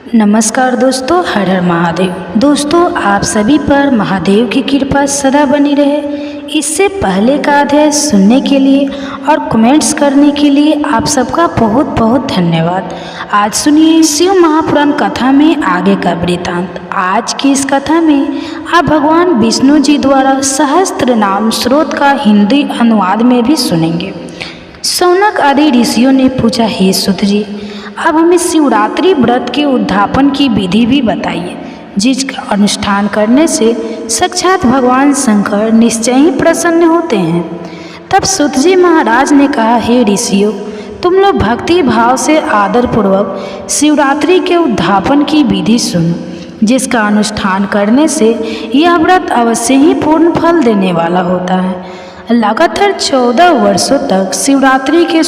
नमस्कार दोस्तों, हर हर महादेव। दोस्तों, आप सभी पर महादेव की कृपा सदा बनी रहे। इससे पहले का अध्याय सुनने के लिए और कमेंट्स करने के लिए आप सबका बहुत बहुत धन्यवाद। आज सुनिए शिव महापुराण कथा में आगे का वृतांत। आज की इस कथा में आप भगवान विष्णु जी द्वारा सहस्त्र नाम स्रोत का हिंदी अनुवाद में भी सुनेंगे। शौनक आदि ऋषियों ने पूछा, हे सूत जी, अब हमें शिवरात्रि व्रत के उद्यापन की विधि भी बताइए, जिसका अनुष्ठान करने से साक्षात भगवान शंकर निश्चय ही प्रसन्न होते हैं। तब सूत जी महाराज ने कहा, हे ऋषियों, तुम लोग भक्ति भाव से आदर पूर्वक शिवरात्रि के उद्यापन की विधि सुनो, जिसका अनुष्ठान करने से यह व्रत अवश्य ही पूर्ण फल देने वाला होता है। लगातार 14 वर्षों तक शिवरात्रि के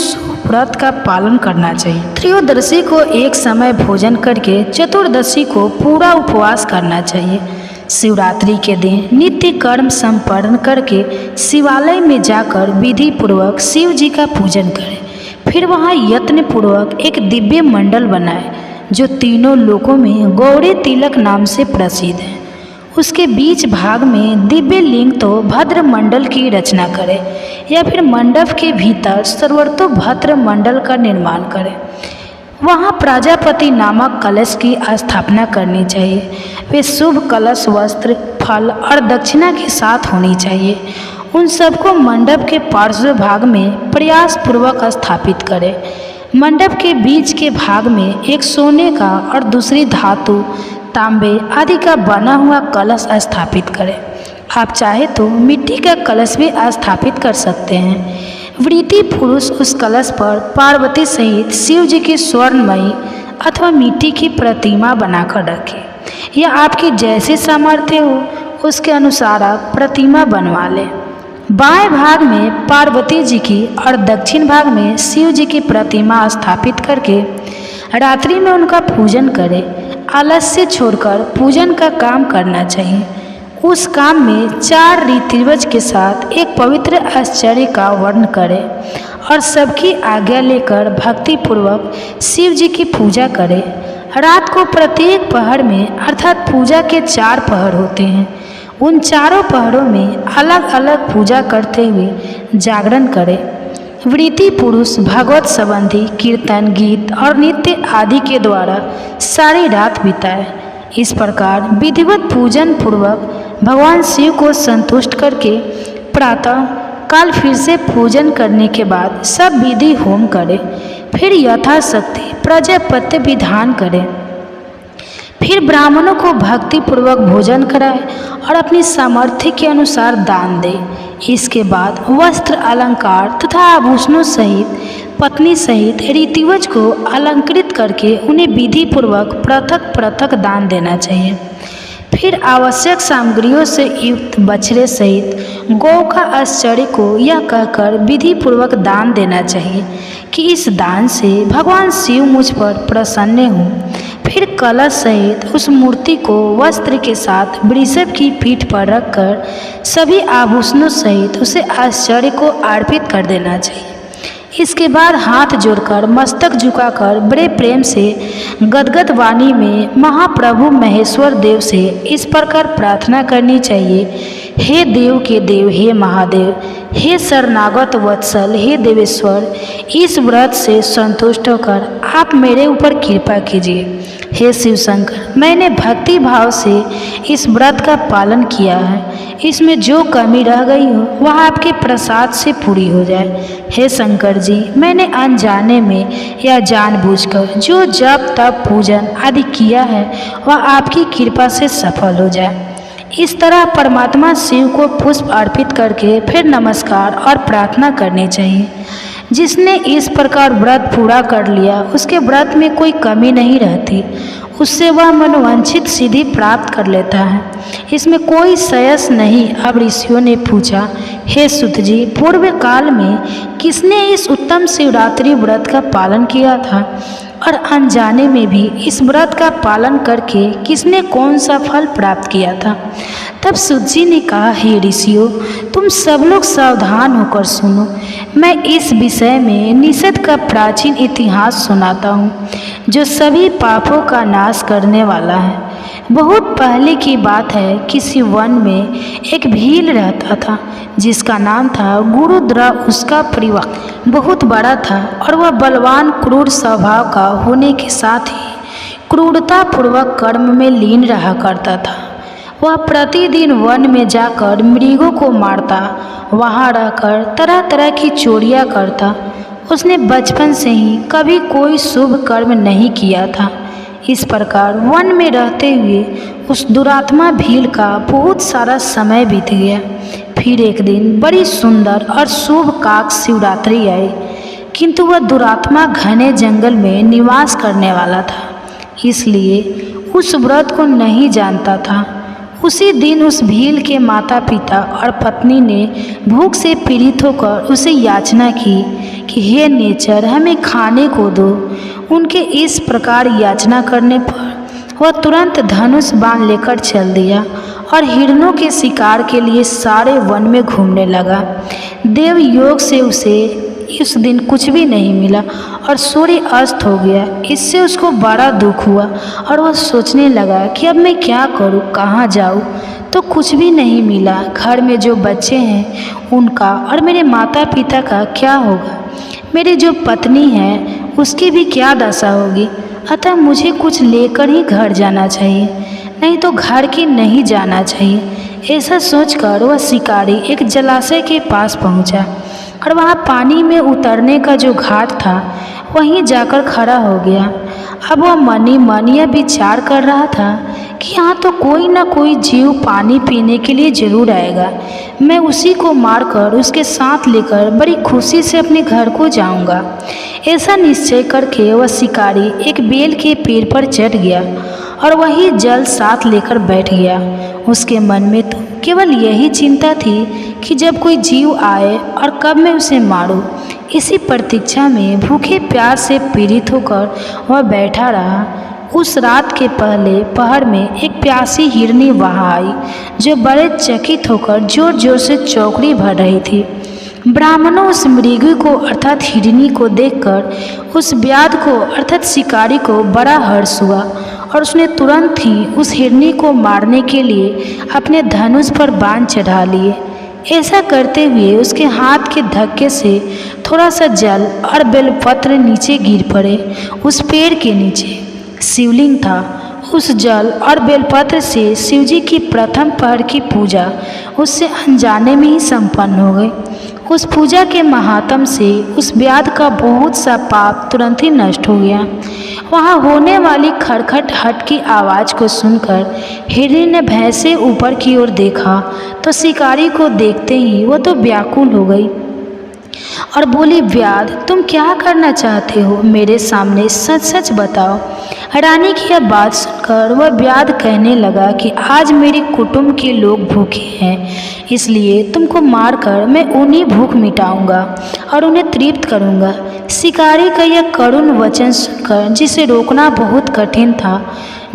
व्रत का पालन करना चाहिए। त्रयोदशी को एक समय भोजन करके चतुर्दशी को पूरा उपवास करना चाहिए। शिवरात्रि के दिन नित्य कर्म संपन्न करके शिवालय में जाकर विधि पूर्वक शिव जी का पूजन करें। फिर वहाँ यत्न पूर्वक एक दिव्य मंडल बनाए, जो तीनों लोकों में गौरी तिलक नाम से प्रसिद्ध है। उसके बीच भाग में दिव्य लिंग तो भद्र मंडल की रचना करें, या फिर मंडप के भीतर सर्वतोभद्र मंडल का निर्माण करें। वहाँ प्रजापति नामक कलश की स्थापना करनी चाहिए। वे शुभ कलश वस्त्र, फल और दक्षिणा के साथ होनी चाहिए। उन सबको मंडप के पार्श्व भाग में प्रयास पूर्वक स्थापित करें। मंडप के बीच के भाग में एक सोने का और दूसरी धातु, तांबे आदि का बना हुआ कलश स्थापित करें। आप चाहे तो मिट्टी का कलश भी स्थापित कर सकते हैं। वृत्ति पुरुष उस कलश पर पार्वती सहित शिव जी की स्वर्णमयी अथवा मिट्टी की प्रतिमा बनाकर रखें, या आपकी जैसी सामर्थ्य हो उसके अनुसार आप प्रतिमा बनवा लें। बाएं भाग में पार्वती जी की और दक्षिण भाग में शिव जी की प्रतिमा स्थापित करके रात्रि में उनका पूजन करें। आलस्य छोड़कर पूजन का काम करना चाहिए। उस काम में 4 रीति रिवाज के साथ एक पवित्र आश्चर्य का वर्णन करें और सबकी आज्ञा लेकर भक्ति पूर्वक शिव जी की पूजा करें। रात को प्रत्येक पहर में, अर्थात पूजा के 4 पहर होते हैं, उन चारों पहरों में अलग अलग पूजा करते हुए जागरण करें। वृत्ति पुरुष भगवत संबंधी कीर्तन, गीत और नृत्य आदि के द्वारा सारी रात बिताए। इस प्रकार विधिवत पूजन पूर्वक भगवान शिव को संतुष्ट करके प्रातः काल फिर से पूजन करने के बाद सब विधि होम करें। फिर यथाशक्ति प्रजापत्य विधान करें। फिर ब्राह्मणों को भक्ति पूर्वक भोजन कराए और अपनी सामर्थ्य के अनुसार दान दे। इसके बाद वस्त्र, अलंकार तथा आभूषणों सहित पत्नी सहित रीतिवज को अलंकृत करके उन्हें विधि पूर्वक पृथक पृथक दान देना चाहिए। फिर आवश्यक सामग्रियों से युक्त बछड़े सहित गौ का आश्चर्य को यह कहकर विधि पूर्वक दान देना चाहिए कि इस दान से भगवान शिव मुझ पर प्रसन्न हों। फिर कलश सहित उस मूर्ति को वस्त्र के साथ वृषभ की पीठ पर रखकर सभी आभूषणों सहित उसे आश्चर्य को अर्पित कर देना चाहिए। इसके बाद हाथ जोड़कर मस्तक झुकाकर बड़े प्रेम से गदगद वाणी में महाप्रभु महेश्वर देव से इस प्रकार प्रार्थना करनी चाहिए, हे देव के देव, हे महादेव, हे शरणागत वत्सल, हे देवेश्वर, इस व्रत से संतुष्ट होकर आप मेरे ऊपर कृपा कीजिए। हे शिव शंकर, मैंने भक्ति भाव से इस व्रत का पालन किया है। इसमें जो कमी रह गई हो वह आपके प्रसाद से पूरी हो जाए। हे शंकर जी, मैंने अनजाने में या जानबूझकर जो जप तप पूजन आदि किया है वह आपकी कृपा से सफल हो जाए। इस तरह परमात्मा शिव को पुष्प अर्पित करके फिर नमस्कार और प्रार्थना करनी चाहिए। जिसने इस प्रकार व्रत पूरा कर लिया उसके व्रत में कोई कमी नहीं रहती, उससे वह मनोवांछित सिद्धि प्राप्त कर लेता है। इसमें कोई संशय नहीं। अब ऋषियों ने पूछा, हे सूत जी, पूर्व काल में किसने इस उत्तम शिवरात्रि व्रत का पालन किया था और अनजाने में भी इस व्रत का पालन करके किसने कौन सा फल प्राप्त किया था। तब सूत जी ने कहा, हे ऋषियों, तुम सब लोग सावधान होकर सुनो। मैं इस विषय में निषद का प्राचीन इतिहास सुनाता हूँ जो सभी पापों का नाश करने वाला है। बहुत पहले की बात है, किसी वन में एक भील रहता था जिसका नाम था गुरुद्रा। उसका परिवार बहुत बड़ा था और वह बलवान क्रूर स्वभाव का होने के साथ ही क्रूरतापूर्वक कर्म में लीन रहा करता था। वह प्रतिदिन वन में जाकर मृगों को मारता, वहाँ रहकर तरह तरह की चोरियाँ करता। उसने बचपन से ही कभी कोई शुभ कर्म नहीं किया था। इस प्रकार वन में रहते हुए उस दुरात्मा भील का बहुत सारा समय बीत गया। फिर एक दिन बड़ी सुंदर और शुभ काक शिवरात्रि आई, किंतु वह दुरात्मा घने जंगल में निवास करने वाला था, इसलिए उस व्रत को नहीं जानता था। उसी दिन उस भील के माता पिता और पत्नी ने भूख से पीड़ित होकर उसे याचना की कि हे नेचर, हमें खाने को दो। उनके इस प्रकार याचना करने पर वह तुरंत धनुष बाण लेकर चल दिया और हिरणों के शिकार के लिए सारे वन में घूमने लगा। देव योग से उसे इस दिन कुछ भी नहीं मिला और सूर्य अस्त हो गया। इससे उसको बड़ा दुख हुआ और वह सोचने लगा कि अब मैं क्या करूं, कहाँ जाऊं। तो कुछ भी नहीं मिला। घर में जो बच्चे हैं उनका और मेरे माता पिता का क्या होगा, मेरी जो पत्नी है उसकी भी क्या दशा होगी। अतः मुझे कुछ लेकर ही घर जाना चाहिए, नहीं तो घर की नहीं जाना चाहिए। ऐसा सोचकर वह शिकारी एक जलाशय के पास पहुंचा और वहाँ पानी में उतरने का जो घाट था वहीं जाकर खड़ा हो गया। अब वह मनी मन यह विचार कर रहा था कि यहाँ तो कोई ना कोई जीव पानी पीने के लिए जरूर आएगा। मैं उसी को मारकर उसके साथ लेकर बड़ी खुशी से अपने घर को जाऊंगा। ऐसा निश्चय करके वह शिकारी एक बेल के पेड़ पर चढ़ गया और वही जल साथ लेकर बैठ गया। उसके मन में तो केवल यही चिंता थी कि जब कोई जीव आए और कब मैं उसे मारूं। इसी प्रतीक्षा में भूखे प्यास से पीड़ित होकर वह बैठा रहा। उस रात के पहले पहर में एक प्यासी हिरनी वहाँ आई जो बड़े चकित होकर जोर जोर से चौकड़ी भर रही थी। ब्राह्मणों उस मृगी को अर्थात हिरनी को देखकर उस व्याध को अर्थात शिकारी को बड़ा हर्ष हुआ और उसने तुरंत ही उस हिरनी को मारने के लिए अपने धनुष पर बाण चढ़ा लिए। ऐसा करते हुए उसके हाथ के धक्के से थोड़ा सा जल और बेलपत्र नीचे गिर पड़े। उस पेड़ के नीचे शिवलिंग था। उस जल और बेलपत्र से शिवजी की प्रथम पहर की पूजा उससे अनजाने में ही संपन्न हो गई। उस पूजा के महात्म से उस व्याध का बहुत सा पाप तुरंत ही नष्ट हो गया। वहाँ होने वाली खड़खड़ हट की आवाज़ को सुनकर हिरनी ने भय से ऊपर की ओर देखा तो शिकारी को देखते ही वो तो व्याकुल हो गई और बोली, व्याध, तुम क्या करना चाहते हो? मेरे सामने सच सच बताओ। रानी की यह बात सुनकर वह व्याध कहने लगा कि आज मेरे कुटुंब के लोग भूखे हैं, इसलिए तुमको मारकर मैं उन्हीं भूख मिटाऊंगा और उन्हें तृप्त करूंगा। शिकारी का यह करुण वचन सुनकर, जिसे रोकना बहुत कठिन था,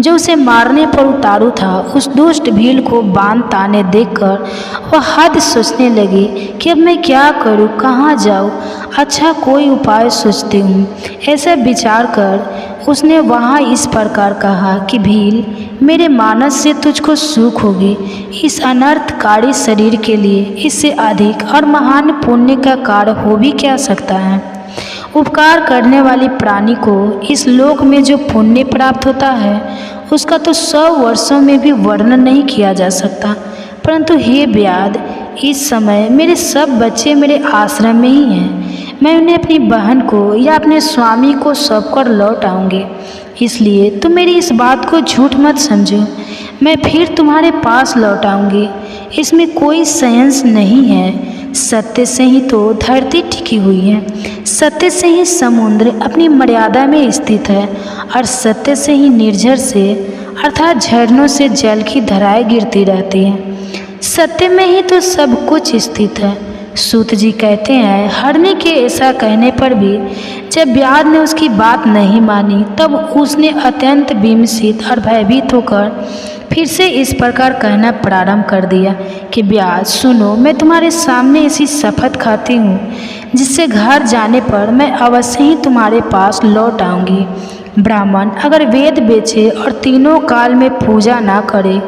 जो उसे मारने पर उतारू था, उस दुष्ट भील को बाण ताने देखकर वह हद सोचने लगी कि अब मैं क्या करूं, कहाँ जाऊं। अच्छा कोई उपाय सोचती हूँ। ऐसा विचार कर उसने वहाँ इस प्रकार कहा कि भील, मेरे मानस से तुझको सुख होगी। इस अनर्थकारी शरीर के लिए इससे अधिक और महान पुण्य का कार्य हो भी क्या सकता है। उपकार करने वाली प्राणी को इस लोक में जो पुण्य प्राप्त होता है उसका तो 100 वर्षों में भी वर्णन नहीं किया जा सकता। परंतु हे व्याध, इस समय मेरे सब बच्चे मेरे आश्रम में ही हैं। मैं उन्हें अपनी बहन को या अपने स्वामी को सौंप कर लौट आऊँगी, इसलिए तुम मेरी इस बात को झूठ मत समझो। मैं फिर तुम्हारे पास लौट आऊँगी, इसमें कोई संशय नहीं है। सत्य से ही तो धरती टिकी हुई है, सत्य से ही समुद्र अपनी मर्यादा में स्थित है और सत्य से ही निर्झर से अर्थात झरनों से जल की धाराएं गिरती रहती हैं। सत्य में ही तो सब कुछ स्थित है। सूत जी कहते हैं, हरनी के ऐसा कहने पर भी जब व्याध ने उसकी बात नहीं मानी तब उसने अत्यंत विस्मित और भयभीत होकर फिर से इस प्रकार कहना प्रारंभ कर दिया कि व्याध सुनो, मैं तुम्हारे सामने ऐसी शपथ खाती हूँ जिससे घर जाने पर मैं अवश्य ही तुम्हारे पास लौट आऊँगी। ब्राह्मण अगर वेद बेचे और तीनों काल में पूजा ना करे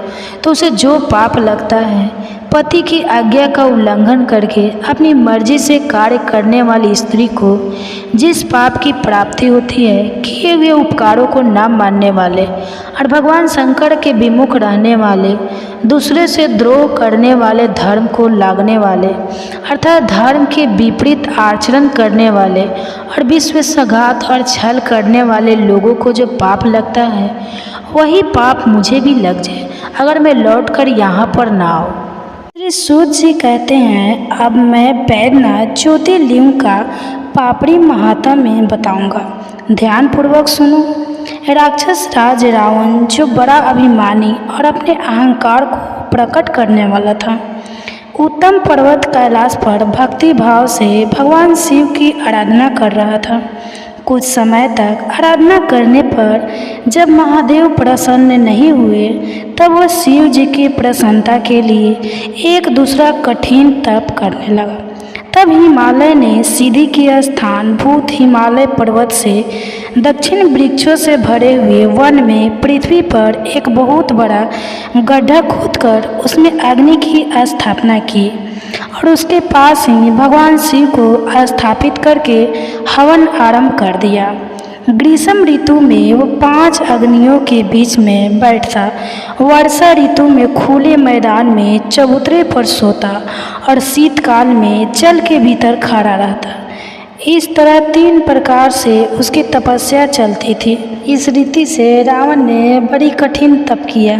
तो उसे जो पाप लगता है, पति की आज्ञा का उल्लंघन करके अपनी मर्जी से कार्य करने वाली स्त्री को जिस पाप की प्राप्ति होती है, किए हुए उपकारों को न मानने वाले और भगवान शंकर के विमुख रहने वाले, दूसरे से द्रोह करने वाले, धर्म को लागने वाले अर्थात धर्म के विपरीत आचरण करने वाले और विश्वासघात और छल करने वाले लोगों को जो पाप लगता है, वही पाप मुझे भी लग जाए अगर मैं लौटकर यहाँ पर ना आऊँ। श्री सूत जी कहते हैं, अब मैं बैद्यनाथ ज्योतिर्लिंग का पापड़ी महात्म्य बताऊंगा, ध्यानपूर्वक सुनो। राक्षस राज रावण जो बड़ा अभिमानी और अपने अहंकार को प्रकट करने वाला था, उत्तम पर्वत कैलाश पर भक्ति भाव से भगवान शिव की आराधना कर रहा था। कुछ समय तक आराधना करने पर जब महादेव प्रसन्न नहीं हुए तब वह शिव जी की प्रसन्नता के लिए एक दूसरा कठिन तप करने लगा। तब हिमालय ने सिद्धि के स्थान भूत हिमालय पर्वत से दक्षिण वृक्षों से भरे हुए वन में पृथ्वी पर एक बहुत बड़ा गड्ढा खोदकर उसमें अग्नि की स्थापना की और उसके पास ही भगवान शिव को स्थापित करके हवन आरंभ कर दिया। ग्रीष्म ऋतु में वो 5 अग्नियों के बीच में बैठता, वर्षा ऋतु में खुले मैदान में चबूतरे पर सोता और शीतकाल में जल के भीतर खड़ा रहता। इस तरह 3 प्रकार से उसकी तपस्या चलती थी। इस रीति से रावण ने बड़ी कठिन तप किया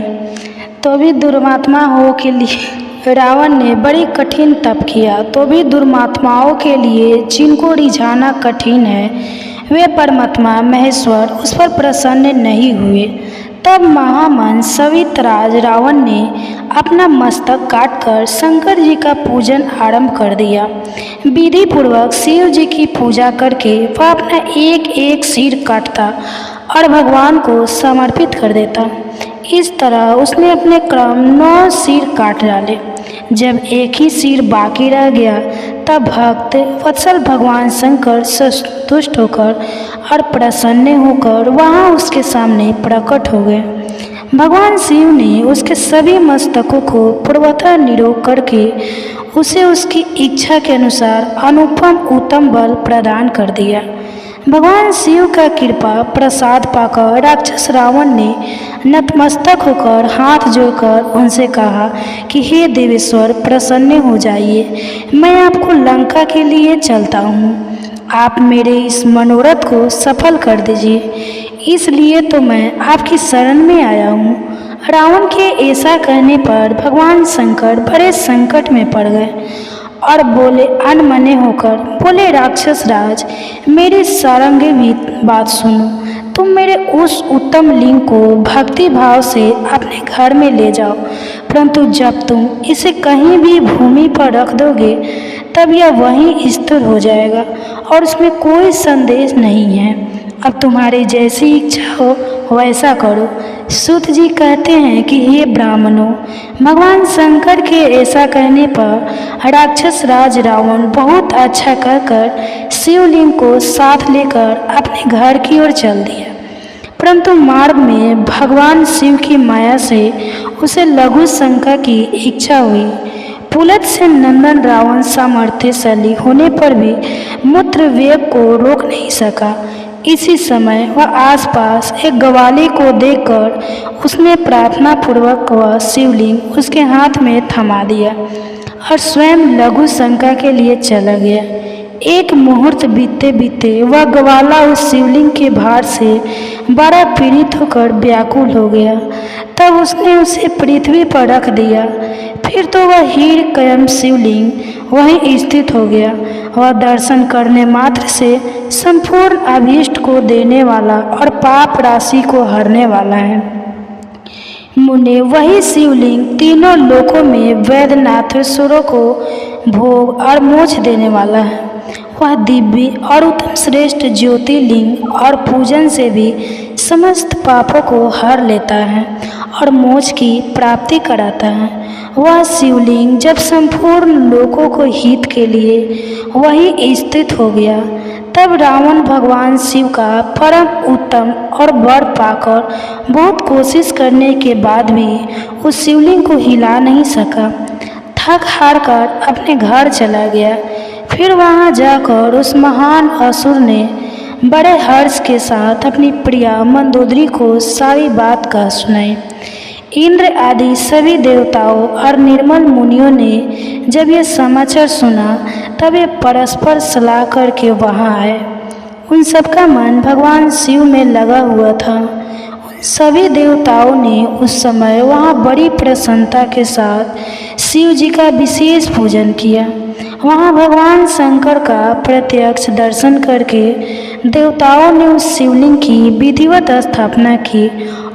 तो भी दुर्मात्माओं के लिए रावण ने बड़ी कठिन तप किया तो भी दुर्मात्माओं के लिए जिनको रिझाना कठिन है, वे परमात्मा महेश्वर उस पर प्रसन्न नहीं हुए। तब महामन सवितराज रावण ने अपना मस्तक काटकर शंकर जी का पूजन आरंभ कर दिया। विधि पूर्वक शिव जी की पूजा करके वह अपना एक एक सिर काटता और भगवान को समर्पित कर देता। इस तरह उसने अपने क्रम 9 सिर काट डाले। जब एक ही सिर बाकी रह गया तब भक्त वत्सल भगवान शंकर संतुष्ट होकर और प्रसन्न होकर वहाँ उसके सामने प्रकट हो गए। भगवान शिव ने उसके सभी मस्तकों को पूर्वतः निरोग करके उसे उसकी इच्छा के अनुसार अनुपम उत्तम बल प्रदान कर दिया। भगवान शिव का कृपा प्रसाद पाकर राक्षस रावण ने नतमस्तक होकर हाथ जोड़कर उनसे कहा कि हे देवेश्वर, प्रसन्न हो जाइए, मैं आपको लंका के लिए चलता हूँ। आप मेरे इस मनोरथ को सफल कर दीजिए, इसलिए तो मैं आपकी शरण में आया हूँ। रावण के ऐसा कहने पर भगवान शंकर बड़े संकट में पड़ गए और बोले अनमने होकर बोले, राक्षस राज, मेरी सारंगीभूत बात सुनो। तुम मेरे उस उत्तम लिंग को भक्ति भाव से अपने घर में ले जाओ, परंतु जब तुम इसे कहीं भी भूमि पर रख दोगे तब यह वहीं स्थिर हो जाएगा और उसमें कोई संदेश नहीं है। अब तुम्हारी जैसी इच्छा हो वैसा करो। सूत जी कहते हैं कि हे ब्राह्मणों, भगवान शंकर के ऐसा कहने पर राक्षस राज रावण बहुत अच्छा कहकर शिवलिंग को साथ लेकर अपने घर की ओर चल दिया। परंतु मार्ग में भगवान शिव की माया से उसे लघु शंका की इच्छा हुई। पुलत से नंदन रावण सामर्थ्यशाली होने पर भी मूत्र वेग को रोक नहीं सका। इसी समय वह आसपास एक ग्वाली को देखकर उसने प्रार्थना पूर्वक वह शिवलिंग उसके हाथ में थमा दिया और स्वयं लघु शंका के लिए चला गया। एक मुहूर्त बीतते बीतते वह ग्वाला उस शिवलिंग के भार से बड़ा पीड़ित होकर व्याकुल हो गया। तब उसने उसे पृथ्वी पर रख दिया। फिर तो वह हीर कयम शिवलिंग वहीं स्थित हो गया। वह दर्शन करने मात्र से संपूर्ण अभीष्ट को देने वाला और पाप राशि को हरने वाला है। मुने वही शिवलिंग तीनों लोकों में वैद्यनाथेश्वरों को भोग और मोक्ष देने वाला है। वह दिव्य और उत्तम श्रेष्ठ ज्योतिर्लिंग और पूजन से भी समस्त पापों को हर लेता है और मोक्ष की प्राप्ति कराता है। वह शिवलिंग जब संपूर्ण लोकों को हित के लिए वही स्थित हो गया, तब रावण भगवान शिव का परम उत्तम और वर पाकर बहुत कोशिश करने के बाद भी उस शिवलिंग को हिला नहीं सका। थक हार कर अपने घर चला गया। फिर वहां जाकर उस महान असुर ने बड़े हर्ष के साथ अपनी प्रिया मंदोदरी को सारी बात कह सुनाई। इंद्र आदि सभी देवताओं और निर्मल मुनियों ने जब यह समाचार सुना, तब वे परस्पर सलाह करके वहां आए। उन सबका मन भगवान शिव में लगा हुआ था। उन सभी देवताओं ने उस समय वहां बड़ी प्रसन्नता के साथ शिव जी का विशेष पूजन किया। वहां भगवान शंकर का प्रत्यक्ष दर्शन करके देवताओं ने उस शिवलिंग की विधिवत स्थापना की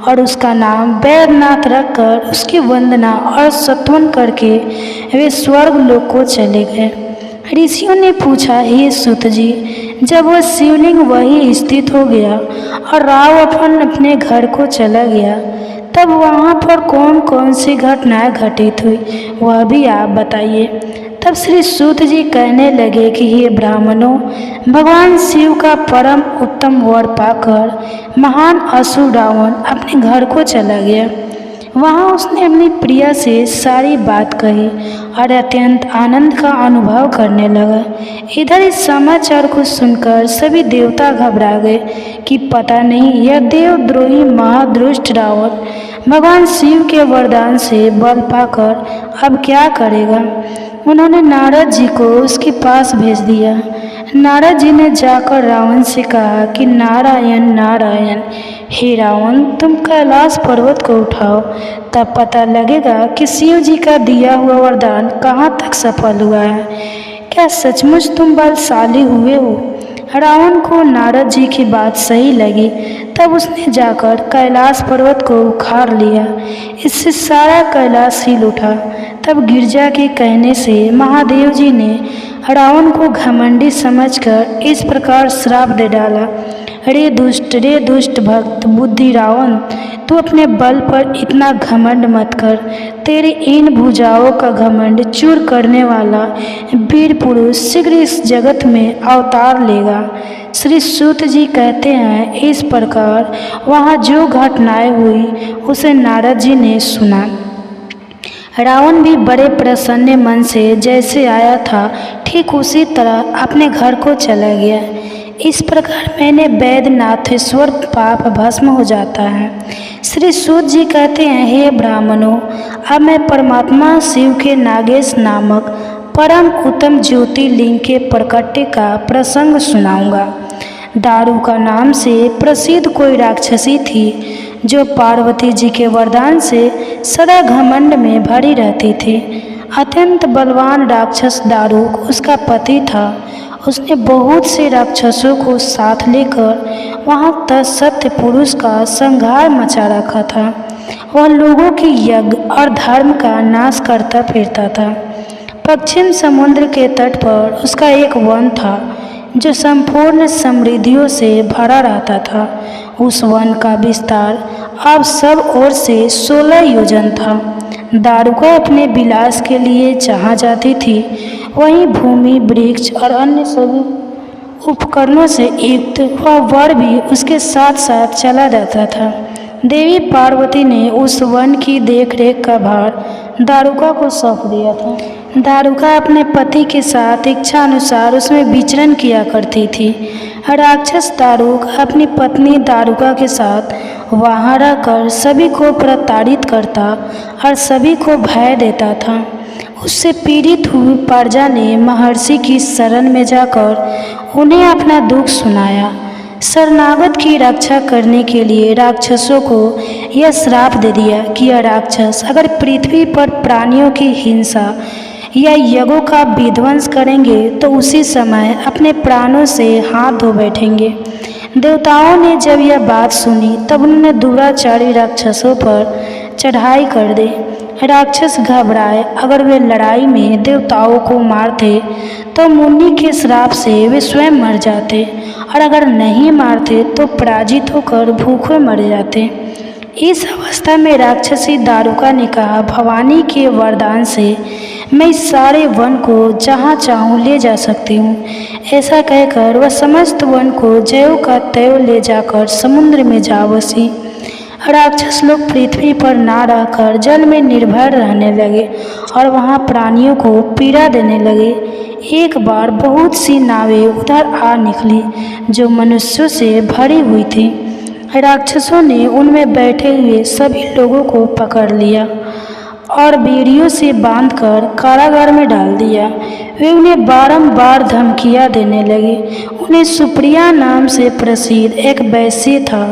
और उसका नाम वैद्यनाथ रखकर उसकी वंदना और स्तवन करके वे स्वर्ग लोक को चले गए। ऋषियों ने पूछा, हे सूत जी, जब वह शिवलिंग वहीं स्थित हो गया और राव अपने घर को चला गया, तब वहाँ पर कौन कौन सी घटनाएं घटित हुई, वह भी आप बताइए। तब श्री सूत जी कहने लगे कि हे ब्राह्मणों, भगवान शिव का परम उत्तम वर पाकर महान असुर रावण अपने घर को चला गया। वहाँ उसने अपनी प्रिया से सारी बात कही और अत्यंत आनंद का अनुभव करने लगा। इधर इस समाचार को सुनकर सभी देवता घबरा गए कि पता नहीं यह देवद्रोही महादुष्ट रावण भगवान शिव के वरदान से बल पाकर अब क्या करेगा। उन्होंने नारद जी को उसके पास भेज दिया। नारद जी ने जाकर रावण से कहा कि नारायण नारायण, हे रावण, तुम कैलाश पर्वत को उठाओ, तब पता लगेगा कि शिव जी का दिया हुआ वरदान कहाँ तक सफल हुआ है। क्या सचमुच तुम बलशाली हुए हो? रावण को नारद जी की बात सही लगी, तब उसने जाकर कैलाश पर्वत को उखाड़ लिया। इससे सारा कैलाश हिल उठा। तब गिरजा के कहने से महादेव जी ने रावण को घमंडी समझकर इस प्रकार श्राप दे डाला, रे दुष्ट भक्त बुद्धि रावण, तू अपने बल पर इतना घमंड मत कर। तेरे इन भुजाओं का घमंड चूर करने वाला वीर पुरुष शीघ्र इस जगत में अवतार लेगा। श्री सूत जी कहते हैं, इस प्रकार वहाँ जो घटनाएं हुई उसे नारद जी ने सुना। रावण भी बड़े प्रसन्न मन से जैसे आया था ठीक उसी तरह अपने घर को चला गया। इस प्रकार मैंने वैद्यनाथेश्वर पाप भस्म हो जाता है। श्री सूत जी कहते हैं, हे ब्राह्मणों, अब मैं परमात्मा शिव के नागेश नामक परम उत्तम ज्योतिर्लिंग के प्रकट्य का प्रसंग सुनाऊंगा। दारुका नाम से प्रसिद्ध कोई राक्षसी थी जो पार्वती जी के वरदान से सदा घमंड में भरी रहती थी। अत्यंत बलवान राक्षस दारुक उसका पति था। उसने बहुत से राक्षसों को साथ लेकर वहाँ तत्सत्य पुरुष का संहार मचा रखा था। वह लोगों के यज्ञ और धर्म का नाश करता फिरता था। पश्चिम समुद्र के तट पर उसका एक वन था जो संपूर्ण समृद्धियों से भरा रहता था। उस वन का विस्तार अब सब ओर से 16 योजन था। दारुका अपने विलास के लिए जहाँ जाती थी, वहीं भूमि, वृक्ष और अन्य सभी उपकरणों से युक्त वह वर भी उसके साथ साथ चला रहता था। देवी पार्वती ने उस वन की देखरेख का भार दारुका को सौंप दिया था। दारुका अपने पति के साथ इच्छा अनुसार उसमें विचरण किया करती थी। राक्षस दारुक अपनी पत्नी दारुका के साथ वहाँ रहकर सभी को प्रताड़ित करता और सभी को भय देता था। उससे पीड़ित हुई प्रजा ने महर्षि की शरण में जाकर उन्हें अपना दुख सुनाया। शरणागत की रक्षा करने के लिए राक्षसों को यह श्राप दे दिया कि यह राक्षस अगर पृथ्वी पर प्राणियों की हिंसा या यज्ञों का विध्वंस करेंगे तो उसी समय अपने प्राणों से हाथ धो बैठेंगे। देवताओं ने जब यह बात सुनी तब उन्होंने दुराचारी राक्षसों पर चढ़ाई कर दे। राक्षस घबराए, अगर वे लड़ाई में देवताओं को मारते तो मुनि के श्राप से वे स्वयं मर जाते, और अगर नहीं मारते तो पराजित होकर भूखे मर जाते। इस अवस्था में राक्षसी दारुका ने कहा, भवानी के वरदान से मैं इस सारे वन को जहाँ चाहूँ ले जा सकती हूँ। ऐसा कहकर वह समस्त वन को ज्यों का त्यों ले जाकर समुद्र में जा बसी। राक्षस लोग पृथ्वी पर ना रहकर जल में निर्भय रहने लगे और वहाँ प्राणियों को पीड़ा देने लगे। एक बार बहुत सी नावें उधर आ निकली जो मनुष्यों से भरी हुई थी। राक्षसों ने उनमें बैठे हुए सभी लोगों को पकड़ लिया और बेड़ियों से बांधकर कारागार में डाल दिया। वे उन्हें बारंबार धमकियां देने लगे। उन्हें सुप्रिया नाम से प्रसिद्ध एक वैश्य था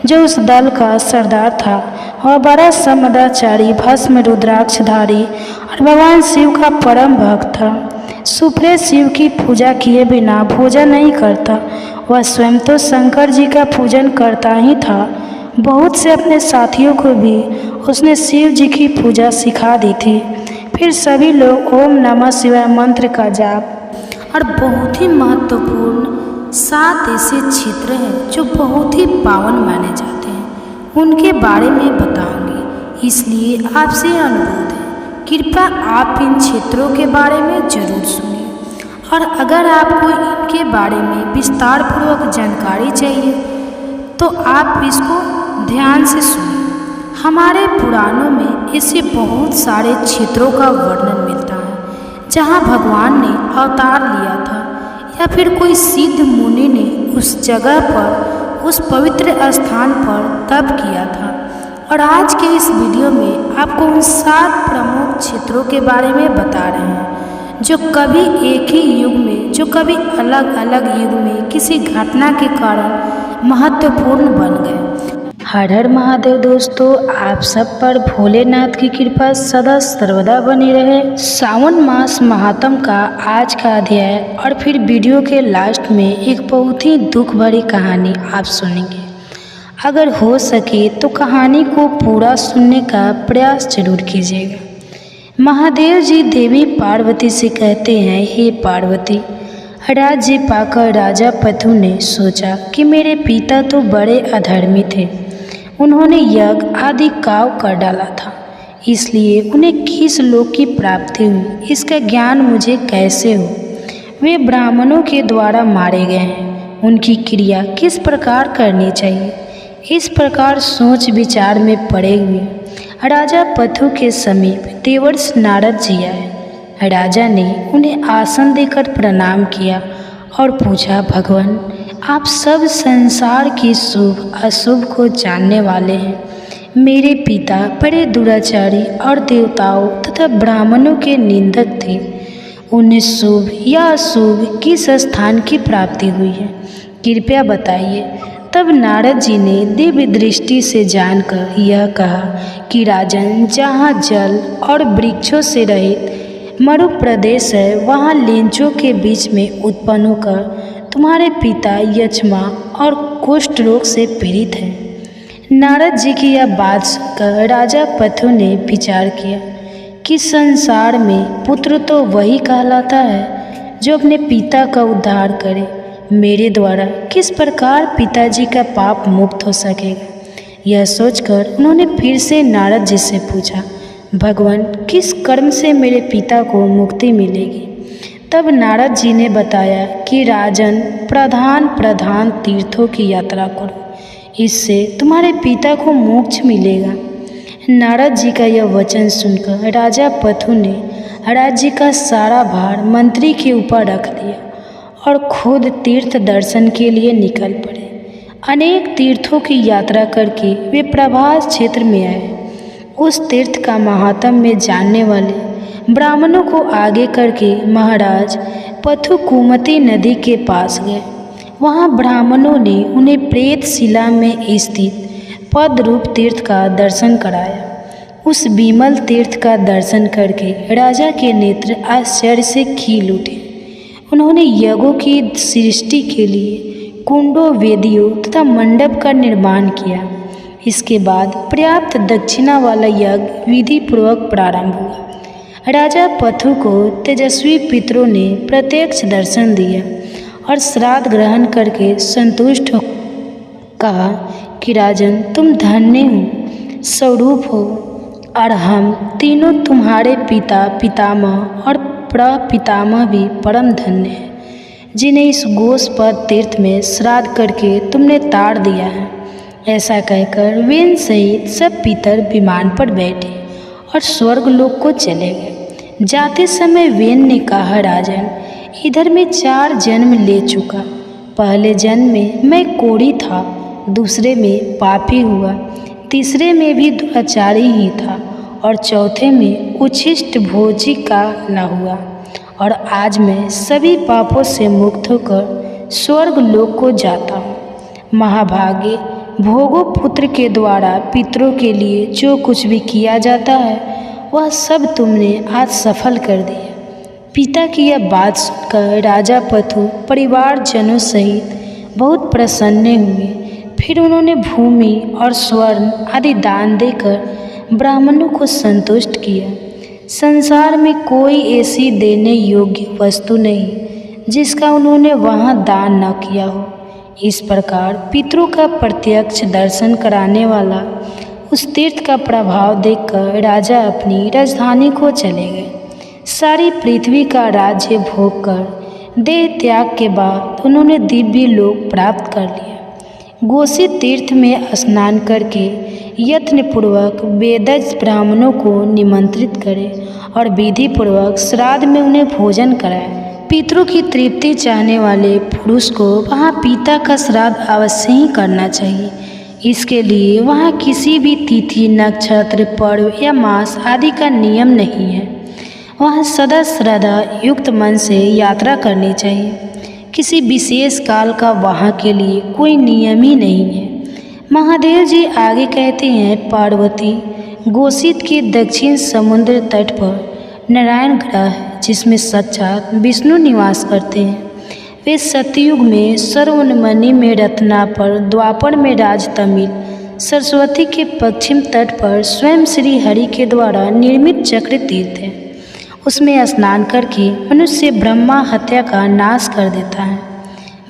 जो उस दल का सरदार था और बड़ा समदाचारी, भस्म रुद्राक्षधारी और भगवान शिव का परम भक्त था। सुप्रिय शिव की पूजा किए बिना भोजन नहीं करता। वह स्वयं तो शंकर जी का पूजन करता ही था, बहुत से अपने साथियों को भी उसने शिव जी की पूजा सिखा दी थी। फिर सभी लोग ओम नमः शिवाय मंत्र का जाप। और बहुत ही महत्वपूर्ण 7 ऐसे क्षेत्र हैं जो बहुत ही पावन माने जाते हैं, उनके बारे में बताऊंगी। इसलिए आपसे अनुरोध है, कृपया आप इन क्षेत्रों के बारे में जरूर सुनिए। और अगर आपको इनके बारे में विस्तार पूर्वक जानकारी चाहिए तो आप इसको ध्यान से सुनिए। हमारे पुराणों में ऐसे बहुत सारे क्षेत्रों का वर्णन मिलता है जहाँ भगवान ने अवतार लिया था या फिर कोई सिद्ध मुनि ने उस जगह पर, उस पवित्र स्थान पर तप किया था। और आज के इस वीडियो में आपको उन 7 प्रमुख क्षेत्रों के बारे में बता रहे हैं जो कभी एक ही युग में, जो कभी अलग अलग युग में किसी घटना के कारण महत्वपूर्ण बन गए। हर हर महादेव। दोस्तों, आप सब पर भोलेनाथ की कृपा सदा सर्वदा बनी रहे। सावन मास महात्म का आज का अध्याय और फिर वीडियो के लास्ट में एक बहुत ही दुख भरी कहानी आप सुनेंगे। अगर हो सके तो कहानी को पूरा सुनने का प्रयास जरूर कीजिएगा। महादेव जी देवी पार्वती से कहते हैं, हे पार्वती, राज्य पाकर राजा पथु ने सोचा कि मेरे पिता तो बड़े अधर्मी थे, उन्होंने यज्ञ आदि काव कर डाला था, इसलिए उन्हें किस लोक की प्राप्ति हुई इसका ज्ञान मुझे कैसे हो। वे ब्राह्मणों के द्वारा मारे गए हैं, उनकी क्रिया किस प्रकार करनी चाहिए। इस प्रकार सोच विचार में पड़े हुए राजा पथु के समीप देवर्ष नारद जी आए। राजा ने उन्हें आसन देकर प्रणाम किया और पूछा, भगवान, आप सब संसार की शुभ अशुभ को जानने वाले हैं। मेरे पिता बड़े दुराचारी और देवताओं तथा ब्राह्मणों के निंदक थे। उन्हें शुभ या अशुभ किस स्थान की प्राप्ति हुई है, कृपया बताइए। तब नारद जी ने दिव्य दृष्टि से जानकर यह कहा कि राजन, जहाँ जल और वृक्षों से रहित मरु प्रदेश है, वहाँ लेंचों के बीच में उत्पन्न होकर तुम्हारे पिता यक्ष्मा और कुष्ठ रोग से पीड़ित हैं। नारद जी की यह बात सुनकर राजा पथु ने विचार किया कि संसार में पुत्र तो वही कहलाता है जो अपने पिता का उद्धार करे। मेरे द्वारा किस प्रकार पिताजी का पाप मुक्त हो सकेगा। यह सोचकर उन्होंने फिर से नारद जी से पूछा, भगवान, किस कर्म से मेरे पिता को मुक्ति मिलेगी। तब नारद जी ने बताया कि राजन, प्रधान तीर्थों की यात्रा करो, इससे तुम्हारे पिता को मोक्ष मिलेगा। नारद जी का यह वचन सुनकर राजा पथु ने राज्य का सारा भार मंत्री के ऊपर रख दिया और खुद तीर्थ दर्शन के लिए निकल पड़े। अनेक तीर्थों की यात्रा करके वे प्रभास क्षेत्र में आए। उस तीर्थ का महात्म्य में जानने वाले ब्राह्मणों को आगे करके महाराज पथु कुमति नदी के पास गए। वहाँ ब्राह्मणों ने उन्हें प्रेत शिला में स्थित पद रूप तीर्थ का दर्शन कराया। उस विमल तीर्थ का दर्शन करके राजा के नेत्र आश्चर्य से खिल उठे। उन्होंने यज्ञों की सृष्टि के लिए कुंडों, वेदियों तथा मंडप का निर्माण किया। इसके बाद पर्याप्त दक्षिणा वाला यज्ञ विधि पूर्वक प्रारंभ हुआ। राजा पथु को तेजस्वी पितरों ने प्रत्यक्ष दर्शन दिया और श्राद्ध ग्रहण करके संतुष्ट हो कहा कि राजन, तुम धन्य हो, स्वरूप हो, और हम तीनों तुम्हारे पिता, पितामह और प्रपितामह भी परम धन्य हैं, जिन्हें इस गोष्पद तीर्थ में श्राद्ध करके तुमने ताड़ दिया है। ऐसा कहकर वेन सहित सब पितर विमान पर बैठे और स्वर्ग लोक को चले गए। जाते समय वेन ने कहा, राजन, इधर मैं 4 जन्म ले चुका। पहले जन्म में मैं कोढ़ी था, दूसरे में पापी हुआ, तीसरे में भी दुराचारी ही था और चौथे में उच्छिष्ट भोजी का न हुआ, और आज मैं सभी पापों से मुक्त होकर स्वर्ग लोक को जाता हूँ। महाभागे, भोगो पुत्र के द्वारा पितरों के लिए जो कुछ भी किया जाता है वह सब तुमने आज सफल कर दिया। पिता की यह बात सुनकर राजा पथु परिवारजनों सहित बहुत प्रसन्न हुए। फिर उन्होंने भूमि और स्वर्ण आदि दान देकर ब्राह्मणों को संतुष्ट किया। संसार में कोई ऐसी देने योग्य वस्तु नहीं जिसका उन्होंने वहाँ दान न किया हो। इस प्रकार पितरों का प्रत्यक्ष दर्शन कराने वाला उस तीर्थ का प्रभाव देखकर राजा अपनी राजधानी को चले गए। सारी पृथ्वी का राज्य भोग कर देह त्याग के बाद उन्होंने दिव्य लोक प्राप्त कर लिया। घोषित तीर्थ में स्नान करके यत्नपूर्वक वेदज्ञ ब्राह्मणों को निमंत्रित करें और विधि पूर्वक श्राद्ध में उन्हें भोजन कराएं। पितरों की तृप्ति चाहने वाले पुरुष को वहाँ पिता का श्राद्ध अवश्य ही करना चाहिए। इसके लिए वहाँ किसी भी तिथि, नक्षत्र, पर्व या मास आदि का नियम नहीं है। वहाँ सदा श्रद्धा युक्त मन से यात्रा करनी चाहिए। किसी विशेष काल का वहाँ के लिए कोई नियम ही नहीं है। महादेव जी आगे कहते हैं, पार्वती, घोषित के दक्षिण समुद्र तट पर नारायण ग्रह है जिसमें साक्षात विष्णु निवास करते हैं। वे सतयुग में सर्वमणि में रत्नापर, द्वापर में राजतमिल, सरस्वती के पश्चिम तट पर स्वयं श्री हरि के द्वारा निर्मित चक्र तीर्थ है। उसमें स्नान करके मनुष्य ब्रह्मा हत्या का नाश कर देता है।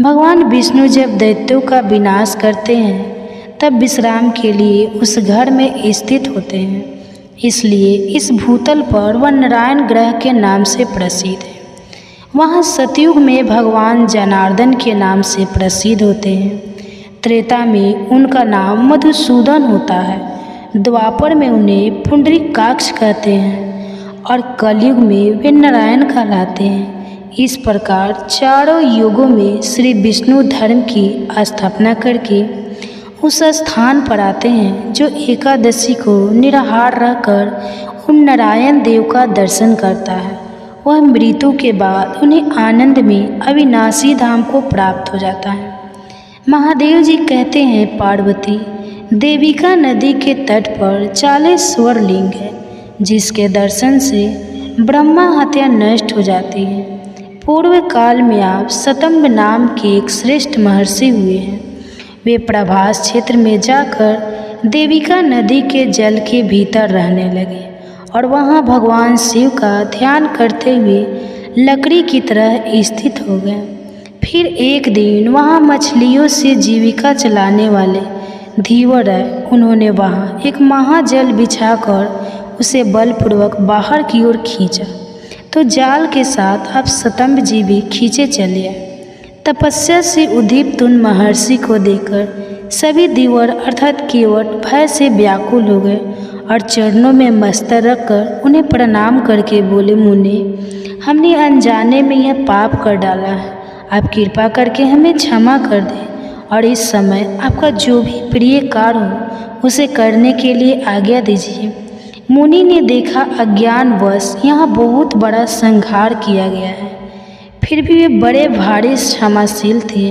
भगवान विष्णु जब दैत्यों का विनाश करते हैं तब विश्राम के लिए उस घर में स्थित होते हैं। इसलिए इस भूतल पर वह नारायण ग्रह के नाम से प्रसिद्ध है। वहाँ सतयुग में भगवान जनार्दन के नाम से प्रसिद्ध होते हैं। त्रेता में उनका नाम मधुसूदन होता है। द्वापर में उन्हें पुंडरीकाक्ष कहते हैं और कलयुग में वे नारायण कहलाते हैं। इस प्रकार चारों युगों में श्री विष्णु धर्म की स्थापना करके उस स्थान पर आते हैं जो एकादशी को निराहार रहकर उन नारायण देव का दर्शन करता है। वह मृत्यु के बाद उन्हें आनंद में अविनाशी धाम को प्राप्त हो जाता है। महादेव जी कहते हैं, पार्वती, देविका नदी के तट पर 40 स्वरलिंग है जिसके दर्शन से ब्रह्मा हत्या नष्ट हो जाती है। पूर्व काल में आप सतंब नाम के एक श्रेष्ठ महर्षि हुए हैं। वे प्रभास क्षेत्र में जाकर देविका नदी के जल के भीतर रहने लगे और वहाँ भगवान शिव का ध्यान करते हुए लकड़ी की तरह स्थित हो गए। फिर एक दिन वहाँ मछलियों से जीविका चलाने वाले धीवर आए। उन्होंने वहाँ एक महाजल बिछाकर उसे बलपूर्वक बाहर की ओर खींचा तो जाल के साथ अब सतंब जी भी खींचे चले आए। तपस्या से उद्दीप्त उन महर्षि को देखकर सभी धीवर अर्थात केवट भय से व्याकुल हो गए और चरणों में मस्तक रखकर उन्हें प्रणाम करके बोले, मुनि, हमने अनजाने में यह पाप कर डाला है। आप कृपा करके हमें क्षमा कर दें और इस समय आपका जो भी प्रिय कार्य हो उसे करने के लिए आज्ञा दीजिए। मुनि ने देखा अज्ञानवश यहाँ बहुत बड़ा संहार किया गया है, फिर भी वे बड़े भारी क्षमाशील थे।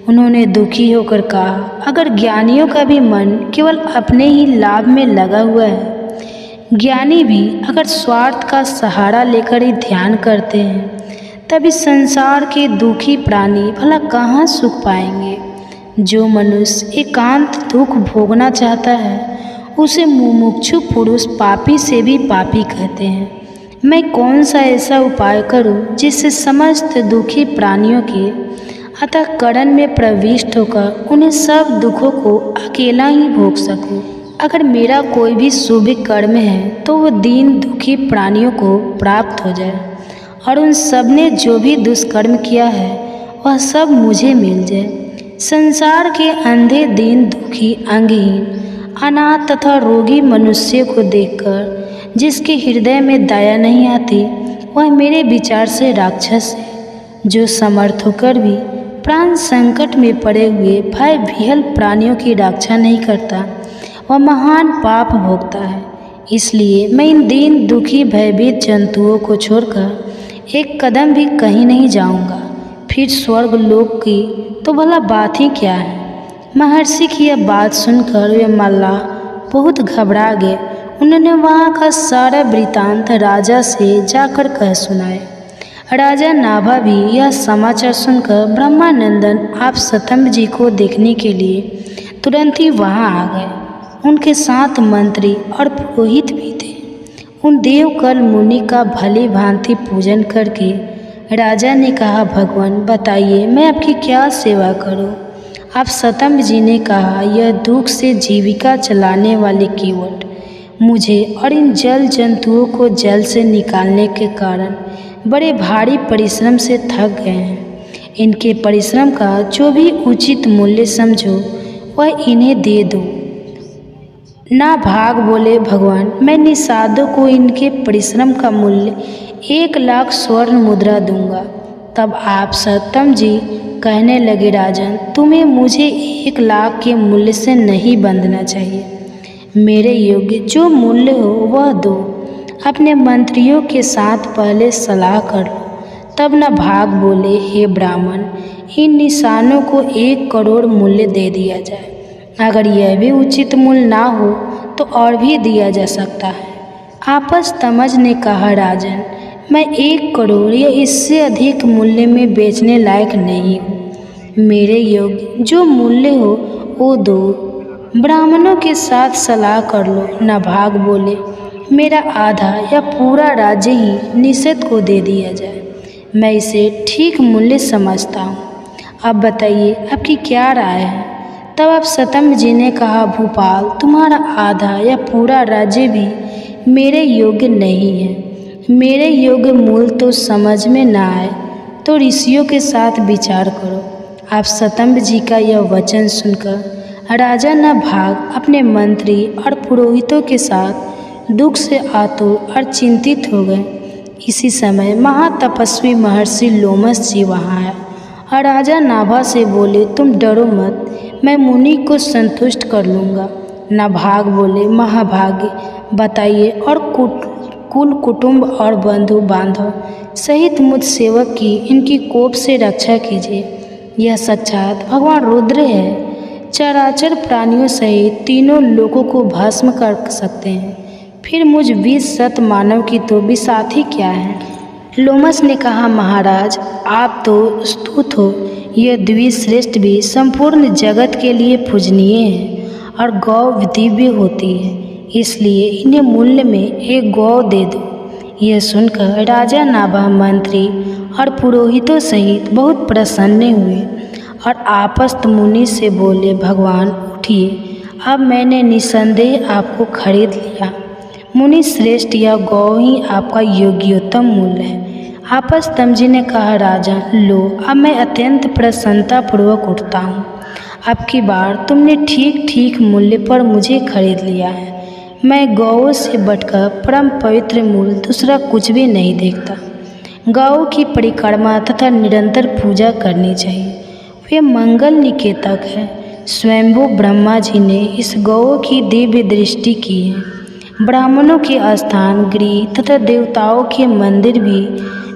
उन्होंने दुखी होकर कहा, अगर ज्ञानियों का भी मन केवल अपने ही लाभ में लगा हुआ है, ज्ञानी भी अगर स्वार्थ का सहारा लेकर ही ध्यान करते हैं, तब इस संसार के दुखी प्राणी भला कहाँ सुख पाएंगे। जो मनुष्य एकांत दुख भोगना चाहता है उसे मुमुक्षु पुरुष पापी से भी पापी कहते हैं। मैं कौन सा ऐसा उपाय करूं जिससे समस्त दुखी प्राणियों के अंतःकरण में प्रविष्ट होकर उन्हें सब दुखों को अकेला ही भोग सकूं। अगर मेरा कोई भी शुभ कर्म है तो वह दीन दुखी प्राणियों को प्राप्त हो जाए और उन सब ने जो भी दुष्कर्म किया है वह सब मुझे मिल जाए। संसार के अंधे दीन दुखी अंगहीन अनाथ तथा रोगी मनुष्य को देखकर जिसके हृदय में दया नहीं आती वह मेरे विचार से राक्षस है। जो समर्थ होकर भी प्राण संकट में पड़े हुए भय विह्वल प्राणियों की रक्षा नहीं करता वह महान पाप भोगता है। इसलिए मैं इन दीन दुखी भयभीत जंतुओं को छोड़कर एक कदम भी कहीं नहीं जाऊंगा। फिर स्वर्ग लोक की तो भला बात ही क्या है। महर्षि की यह बात सुनकर वे मल्लाह बहुत घबरा गए। उन्होंने वहाँ का सारा वृतांत राजा से जाकर कह सुनाया। राजा नाभा भी यह समाचार सुनकर ब्रह्मानंदन आप सतंभ जी को देखने के लिए तुरंत ही वहाँ आ गए। उनके साथ मंत्री और पुरोहित भी थे। उन देवकल मुनि का भली भांति पूजन करके राजा ने कहा, भगवान बताइए मैं आपकी क्या सेवा करूं। आप सतंभ जी ने कहा, यह दुख से जीविका चलाने वाले कीवट मुझे और इन जल जंतुओं को जल से निकालने के कारण बड़े भारी परिश्रम से थक गए हैं। इनके परिश्रम का जो भी उचित मूल्य समझो वह इन्हें दे दो। ना भाग बोले, भगवान मैं निषादों को इनके परिश्रम का मूल्य 1,00,000 स्वर्ण मुद्रा दूंगा। तब आप सतंभ जी कहने लगे, राजन तुम्हें मुझे 1,00,000 के मूल्य से नहीं बंधना चाहिए। मेरे योग्य जो मूल्य हो वह दो। अपने मंत्रियों के साथ पहले सलाह कर लो, तब न भाग बोले। हे ब्राह्मण, इन निशानों को 1 करोड़ मूल्य दे दिया जाए। अगर यह भी उचित मूल्य ना हो तो और भी दिया जा सकता है। आपस तमज ने कहा, राजन मैं 1 करोड़ या इससे अधिक मूल्य में बेचने लायक नहीं हूँ। मेरे योग्य जो मूल्य हो वो दो। ब्राह्मणों के साथ सलाह कर लो। न भाग बोले, मेरा आधा या पूरा राज्य ही निषेध को दे दिया जाए। मैं इसे ठीक मूल्य समझता हूँ। अब बताइए आपकी क्या राय है। तब आप सतंभ जी ने कहा, भूपाल तुम्हारा आधा या पूरा राज्य भी मेरे योग्य नहीं है। मेरे योग्य मूल तो समझ में ना आए तो ऋषियों के साथ विचार करो। आप सतंभ जी का यह वचन सुनकर राजा न भाग अपने मंत्री और पुरोहितों के साथ दुख से आतुर और चिंतित हो गए। इसी समय महातपस्वी महर्षि लोमस जी वहाँ आए और राजा नाभा से बोले, तुम डरो मत, मैं मुनि को संतुष्ट कर लूँगा। न भाग बोले, महाभाग्य बताइए और कुल कुटुंब और बंधु बांधव सहित मुझ सेवक की इनकी कोप से रक्षा कीजिए। यह साक्षात भगवान रुद्र है। चराचर प्राणियों सहित तीनों लोगों को भस्म कर सकते हैं। फिर मुझ 20 शत मानव की तो बिसाथी क्या है। लोमस ने कहा, महाराज आप तो स्तुत हो। यह द्विश्रेष्ठ भी संपूर्ण जगत के लिए पूजनीय है और गौ दिव्य होती है, इसलिए इन्हें मूल्य में 1 गौ दे दो। यह सुनकर राजा नाभा मंत्री और पुरोहितों सहित बहुत प्रसन्न हुए और आपस्त मुनि से बोले, भगवान उठिए, अब मैंने निसंदेह आपको खरीद लिया। मुनि श्रेष्ठ यह गौ ही आपका योग्योत्तम मूल्य है। आपस्तम जी ने कहा, राजा लो, अब मैं अत्यंत प्रसन्नतापूर्वक उठता हूँ। अब की बार तुमने ठीक ठीक मूल्य पर मुझे खरीद लिया है। मैं गौओं से बढ़कर परम पवित्र मूल दूसरा कुछ भी नहीं देखता। गौ की परिक्रमा तथा निरंतर पूजा करनी चाहिए। वे मंगल निकेतक है। स्वयंभू ब्रह्मा जी ने इस गौ की दिव्य दृष्टि की है। ब्राह्मणों के स्थान गृह तथा देवताओं के मंदिर भी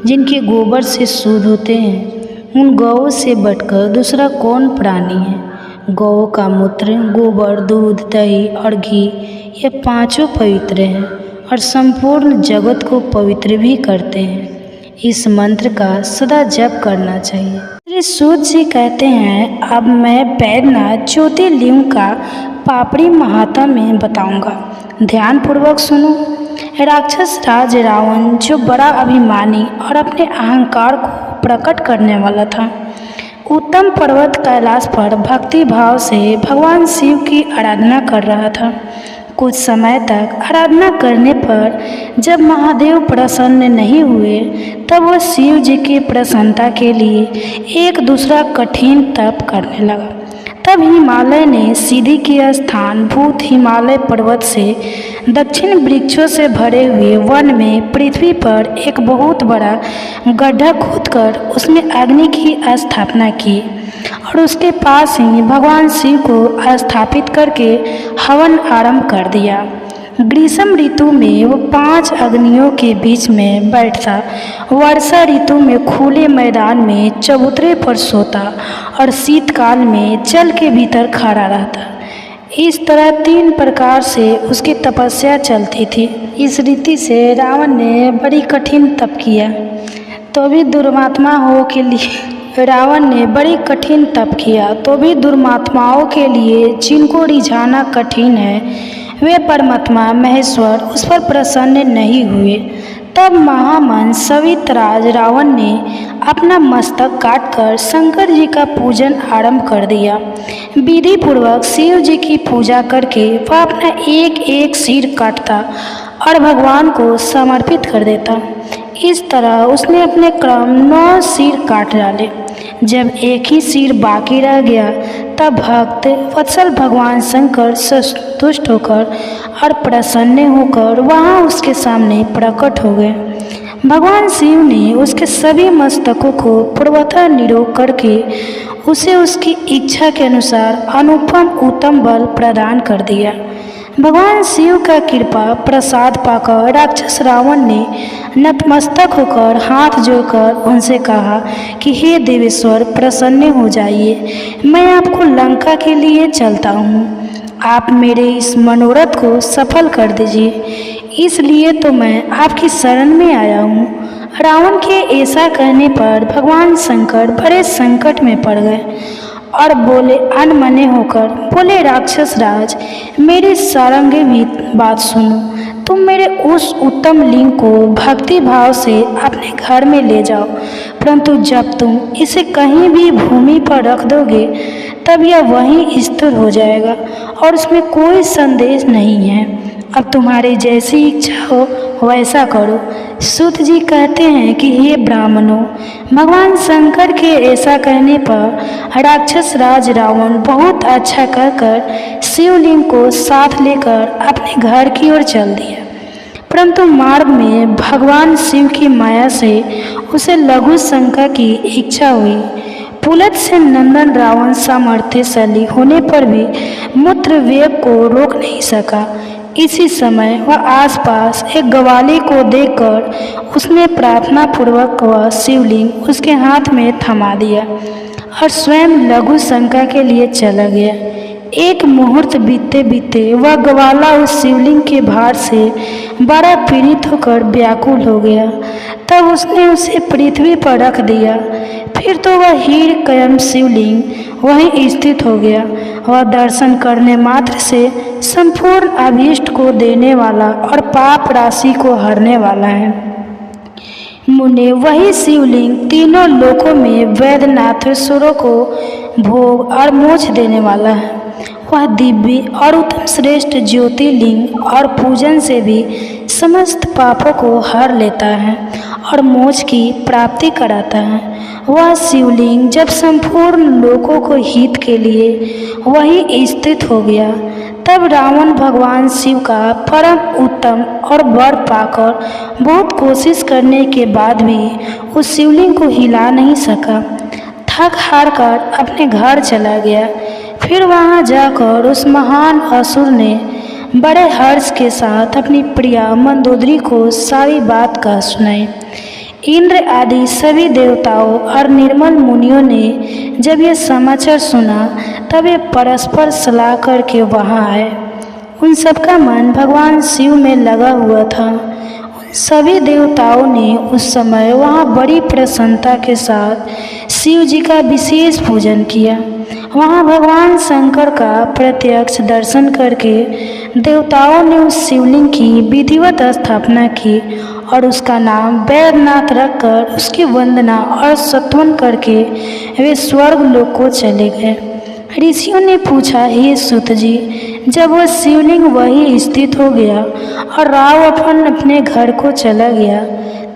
जिनके गोबर से शुद्ध होते हैं, उन गौओं से बढ़कर दूसरा कौन प्राणी है। गौ का मूत्र, गोबर, दूध, दही और घी ये 5 पवित्र हैं और संपूर्ण जगत को पवित्र भी करते हैं। इस मंत्र का सदा जप करना चाहिए। श्री सूत जी कहते हैं, अब मैं बैद्यनाथ ज्योतिर्लिंग का पापड़ी महात्म्य बताऊंगा। ध्यानपूर्वक सुनो। राक्षस राज रावण, जो बड़ा अभिमानी और अपने अहंकार को प्रकट करने वाला था, उत्तम पर्वत कैलाश पर भक्ति भाव से भगवान शिव की आराधना कर रहा था। कुछ समय तक आराधना करने पर जब महादेव प्रसन्न नहीं हुए, तब वह शिव जी की प्रसन्नता के लिए एक दूसरा कठिन तप करने लगा। तब हिमालय ने सिद्धि के स्थान भूत हिमालय पर्वत से दक्षिण वृक्षों से भरे हुए वन में पृथ्वी पर एक बहुत बड़ा गड्ढा खोदकर उसमें अग्नि की स्थापना की और उसके पास ही भगवान शिव को स्थापित करके हवन आरंभ कर दिया। ग्रीष्म ऋतु में वो 5 अग्नियों के बीच में बैठता, वर्षा ऋतु में खुले मैदान में चबूतरे पर सोता और शीतकाल में जल के भीतर खड़ा रहता। इस तरह 3 प्रकार से उसकी तपस्या चलती थी। इस रीति से रावण ने बड़ी कठिन तप किया, तो भी दुर्मात्मा हो के लिए रावण ने बड़ी कठिन तप किया, तो भी दुर्मात्माओं के लिए जिनको रिझाना कठिन है, वे परमात्मा महेश्वर उस पर प्रसन्न नहीं हुए। तब महामन सवितराज रावण ने अपना मस्तक काटकर शंकर जी का पूजन आरंभ कर दिया। विधि पूर्वक शिव जी की पूजा करके वह अपना एक एक सिर काटता और भगवान को समर्पित कर देता। इस तरह उसने अपने क्रम 9 सिर काट डाले। जब एक ही सिर बाकी रह गया, तब भक्त वत्सल भगवान शंकर संतुष्ट होकर और प्रसन्न होकर वहाँ उसके सामने प्रकट हो गए। भगवान शिव ने उसके सभी मस्तकों को पूर्वतः निरोग करके उसे उसकी इच्छा के अनुसार अनुपम उत्तम बल प्रदान कर दिया। भगवान शिव का कृपा प्रसाद पाकर राक्षस रावण ने नतमस्तक होकर हाथ जोड़कर उनसे कहा कि हे देवेश्वर, प्रसन्न हो जाइए, मैं आपको लंका के लिए चलता हूँ। आप मेरे इस मनोरथ को सफल कर दीजिए, इसलिए तो मैं आपकी शरण में आया हूँ। रावण के ऐसा कहने पर भगवान शंकर बड़े संकट में पड़ गए और बोले अनमने होकर, बोले राक्षस राज, मेरी सारंगी भी बात सुनो। तुम मेरे उस उत्तम लिंग को भक्ति भाव से अपने घर में ले जाओ, परंतु जब तुम इसे कहीं भी भूमि पर रख दोगे, तब यह वहीं स्थिर हो जाएगा और उसमें कोई संदेश नहीं है। अब तुम्हारी जैसी इच्छा हो वैसा करो। सूत जी कहते हैं कि हे ब्राह्मणों, भगवान शंकर के ऐसा कहने पर राक्षस राज रावण बहुत अच्छा कहकर शिवलिंग को साथ लेकर अपने घर की ओर चल दिया। परंतु मार्ग में भगवान शिव की माया से उसे लघु शंका की इच्छा हुई। पुलत से नंदन रावण सामर्थ्यशाली होने पर भी मूत्र वेग को रोक नहीं सका। इसी समय वह आसपास एक ग्वाली को देखकर उसने प्रार्थना पूर्वक वह शिवलिंग उसके हाथ में थमा दिया और स्वयं लघु शंका के लिए चला गया। एक मुहूर्त बीतते बीतते वह ग्वाला उस शिवलिंग के भार से बड़ा पीड़ित होकर व्याकुल हो गया। तब उसने उसे पृथ्वी पर रख दिया। फिर तो वह हीरकयम शिवलिंग वहीं स्थित हो गया। वह दर्शन करने मात्र से संपूर्ण अभीष्ट को देने वाला और पाप राशि को हरने वाला है। मुने, वही शिवलिंग तीनों लोकों में वैद्यनाथेश्वरों को भोग और मोक्ष देने वाला है। वह दिव्य और उत्तम श्रेष्ठ ज्योतिर्लिंग और पूजन से भी समस्त पापों को हर लेता है और मोक्ष की प्राप्ति कराता है। वह शिवलिंग जब संपूर्ण लोकों को हित के लिए वही स्थित हो गया, तब रावण भगवान शिव का परम उत्तम और वर पाकर बहुत कोशिश करने के बाद भी उस शिवलिंग को हिला नहीं सका। थक हार कर अपने घर चला गया। फिर वहां जाकर उस महान असुर ने बड़े हर्ष के साथ अपनी प्रिया मंदोदरी को सारी बात कह सुनाई। इंद्र आदि सभी देवताओं और निर्मल मुनियों ने जब यह समाचार सुना, तब वे परस्पर सलाह करके वहां आए। उन सबका मन भगवान शिव में लगा हुआ था। उन सभी देवताओं ने उस समय वहां बड़ी प्रसन्नता के साथ शिव जी का विशेष पूजन किया। वहाँ भगवान शंकर का प्रत्यक्ष दर्शन करके देवताओं ने उस शिवलिंग की विधिवत स्थापना की और उसका नाम वैद्यनाथ रखकर उसकी वंदना और स्तवन करके वे स्वर्ग लोक को चले गए। ऋषियों ने पूछा, हे सूत जी, जब वह शिवलिंग वहीं स्थित हो गया और राव अपने घर को चला गया,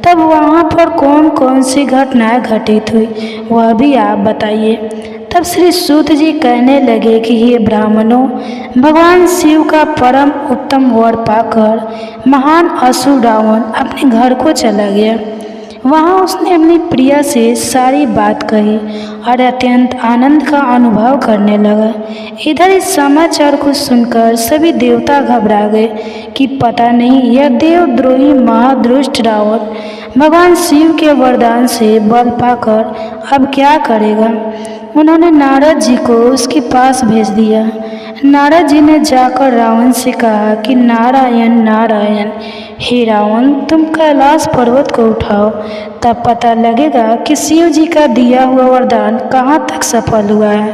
तब वहाँ पर कौन कौन सी घटनाएं घटित हुई, वह भी आप बताइए। तब श्री सूत जी कहने लगे कि हे ब्राह्मणों, भगवान शिव का परम उत्तम वर पाकर महान असुर रावण अपने घर को चला गया। वहाँ उसने अपनी प्रिया से सारी बात कही और अत्यंत आनंद का अनुभव करने लगा। इधर इस समाचार को सुनकर सभी देवता घबरा गए कि पता नहीं यह देवद्रोही महादुष्ट रावण भगवान शिव के वरदान से बल पाकर अब क्या करेगा। उन्होंने नारद जी को उसके पास भेज दिया। नारद जी ने जाकर रावण से कहा कि नारायण नारायण, हे रावण, तुम कैलाश पर्वत को उठाओ, तब पता लगेगा कि शिव जी का दिया हुआ वरदान कहाँ तक सफल हुआ है।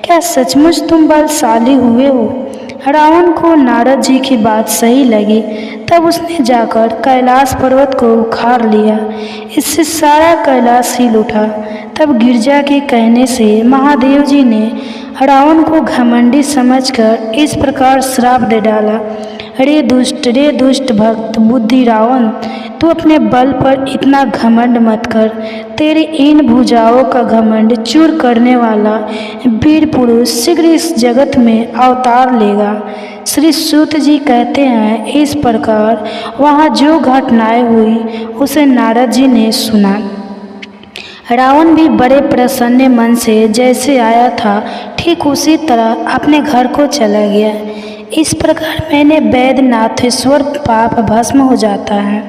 क्या सचमुच तुम बलशाली हुए हो? रावण को नारद जी की बात सही लगी, तब उसने जाकर कैलाश पर्वत को उखाड़ लिया। इससे सारा कैलाश हिल उठा। तब गिरजा के कहने से महादेव जी ने रावण को घमंडी समझकर इस प्रकार श्राप दे डाला, रे दुष्ट भक्त बुद्धि रावण, तू अपने बल पर इतना घमंड मत कर। तेरी इन भुजाओं का घमंड चूर करने वाला वीर पुरुष शीघ्र इस जगत में अवतार लेगा। श्री सूत जी कहते हैं, इस प्रकार वहाँ जो घटनाएं हुई उसे नारद जी ने सुना। रावण भी बड़े प्रसन्न मन से जैसे आया था ठीक उसी तरह अपने घर को चला गया। इस प्रकार मैंने वैद्यनाथेश्वर पाप भस्म हो जाता है।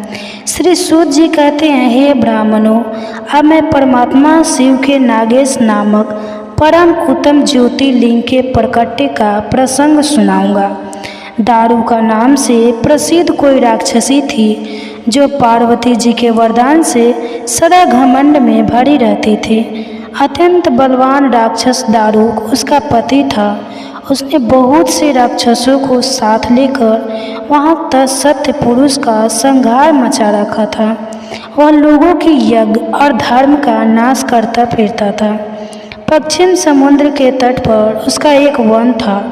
श्री सूत जी कहते हैं, हे ब्राह्मणों, अब मैं परमात्मा शिव के नागेश नामक परम उत्तम ज्योतिर्लिंग के प्रकट्य का प्रसंग सुनाऊंगा। दारुका नाम से प्रसिद्ध कोई राक्षसी थी जो पार्वती जी के वरदान से सदा घमंड में भरी रहती थी। अत्यंत बलवान राक्षस दारुक उसका पति था। उसने बहुत से राक्षसों को साथ लेकर वहाँ तत्सत्य पुरुष का संहार मचा रखा था। वह लोगों के यज्ञ और धर्म का नाश करता फिरता था। पश्चिम समुद्र के तट पर उसका एक वन था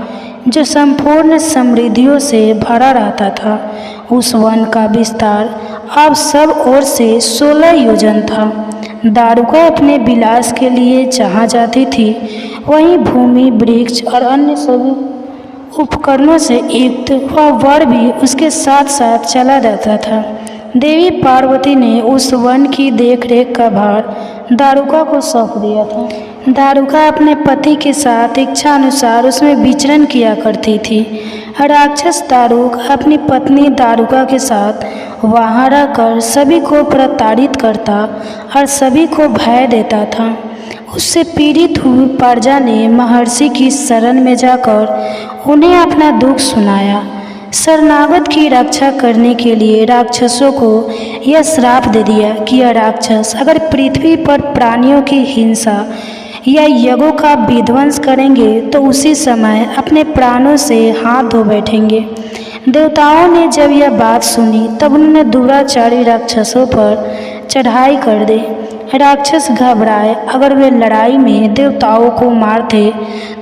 जो संपूर्ण समृद्धियों से भरा रहता था। उस वन का विस्तार अब सब ओर से 16 योजन था। दारुका अपने विलास के लिए जहाँ जाती थी वहीं भूमि, वृक्ष और अन्य सभी उपकरणों से युक्त वह वर भी उसके साथ साथ चला जाता था। देवी पार्वती ने उस वन की देखरेख का भार दारुका को सौंप दिया था। दारुका अपने पति के साथ इच्छा अनुसार उसमें विचरण किया करती थी। राक्षस दारुक अपनी पत्नी दारुका के साथ वहाँ रहकर सभी को प्रताड़ित करता और सभी को भय देता था। उससे पीड़ित हुई प्रजा ने महर्षि की शरण में जाकर उन्हें अपना दुख सुनाया। शरणागत की रक्षा करने के लिए राक्षसों को यह श्राप दे दिया कि यह राक्षस अगर पृथ्वी पर प्राणियों की हिंसा या यज्ञों का विध्वंस करेंगे तो उसी समय अपने प्राणों से हाथ धो बैठेंगे। देवताओं ने जब यह बात सुनी तब उन्होंने दुराचारी राक्षसों पर चढ़ाई कर दी। राक्षस घबराए। अगर वे लड़ाई में देवताओं को मारते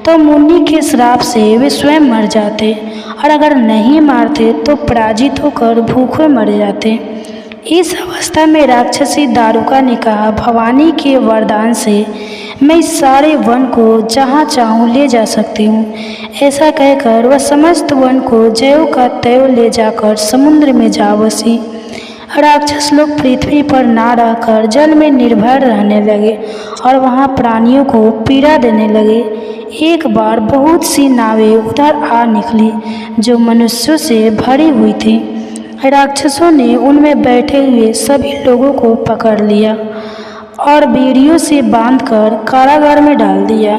तो मुनि के श्राप से वे स्वयं मर जाते और अगर नहीं मारते तो पराजित होकर भूखे मर जाते। इस अवस्था में राक्षसी दारुका ने कहा, भवानी के वरदान से मैं इस सारे वन को जहाँ चाहूँ ले जा सकती हूँ। ऐसा कहकर वह समस्त वन को ज्यों का त्यों ले जाकर समुद्र में जा बसी। राक्षस लोग पृथ्वी पर ना रहकर जल में निर्भय रहने लगे और वहाँ प्राणियों को पीड़ा देने लगे। एक बार बहुत सी नावें उधर आ निकली जो मनुष्यों से भरी हुई थी। राक्षसों ने उनमें बैठे हुए सभी लोगों को पकड़ लिया और बेड़ियों से बांधकर कारागार में डाल दिया।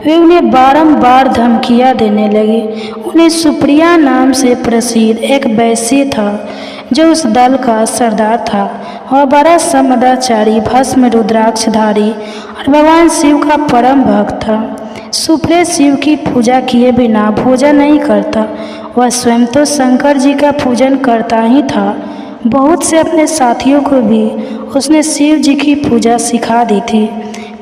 वे उन्हें बारंबार धमकियां देने लगे। उन्हें सुप्रिया नाम से प्रसिद्ध एक वैश्य था जो उस दल का सरदार था। वह बड़ा समदाचारी, भस्म रुद्राक्षधारी और और भगवान शिव का परम भक्त था। सुप्रे शिव की पूजा किए बिना भोजन नहीं करता। वह स्वयं तो शंकर जी का पूजन करता ही था, बहुत से अपने साथियों को भी उसने शिव जी की पूजा सिखा दी थी।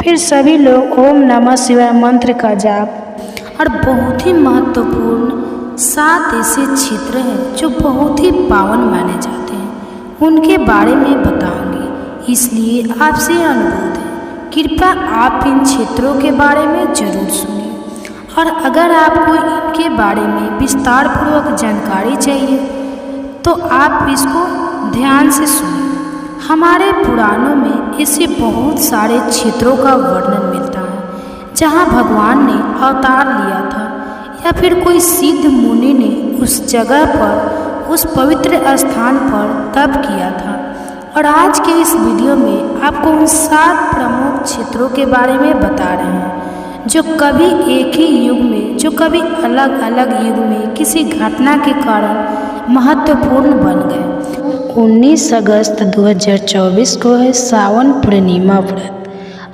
फिर सभी लोग ओम नमः शिवाय मंत्र का जाप। और बहुत ही महत्वपूर्ण 7 ऐसे क्षेत्र हैं जो बहुत ही पावन माने जाते हैं, उनके बारे में बताऊंगी। इसलिए आपसे अनुरोध है, कृपया आप इन क्षेत्रों के बारे में जरूर सुनिए। और अगर आपको इनके बारे में विस्तार पूर्वक जानकारी चाहिए तो आप इसको ध्यान से सुनिए। हमारे पुराणों में ऐसे बहुत सारे क्षेत्रों का वर्णन मिलता है जहाँ भगवान ने अवतार लिया था या फिर कोई सिद्ध मुनि ने उस जगह पर, उस पवित्र स्थान पर तप किया था। और आज के इस वीडियो में आपको उन 7 प्रमुख क्षेत्रों के बारे में बता रहे हैं जो कभी एक ही युग में, जो कभी अलग अलग युग में किसी घटना के कारण महत्वपूर्ण बन गए। 19 अगस्त 2024 को है सावन पूर्णिमा व्रत।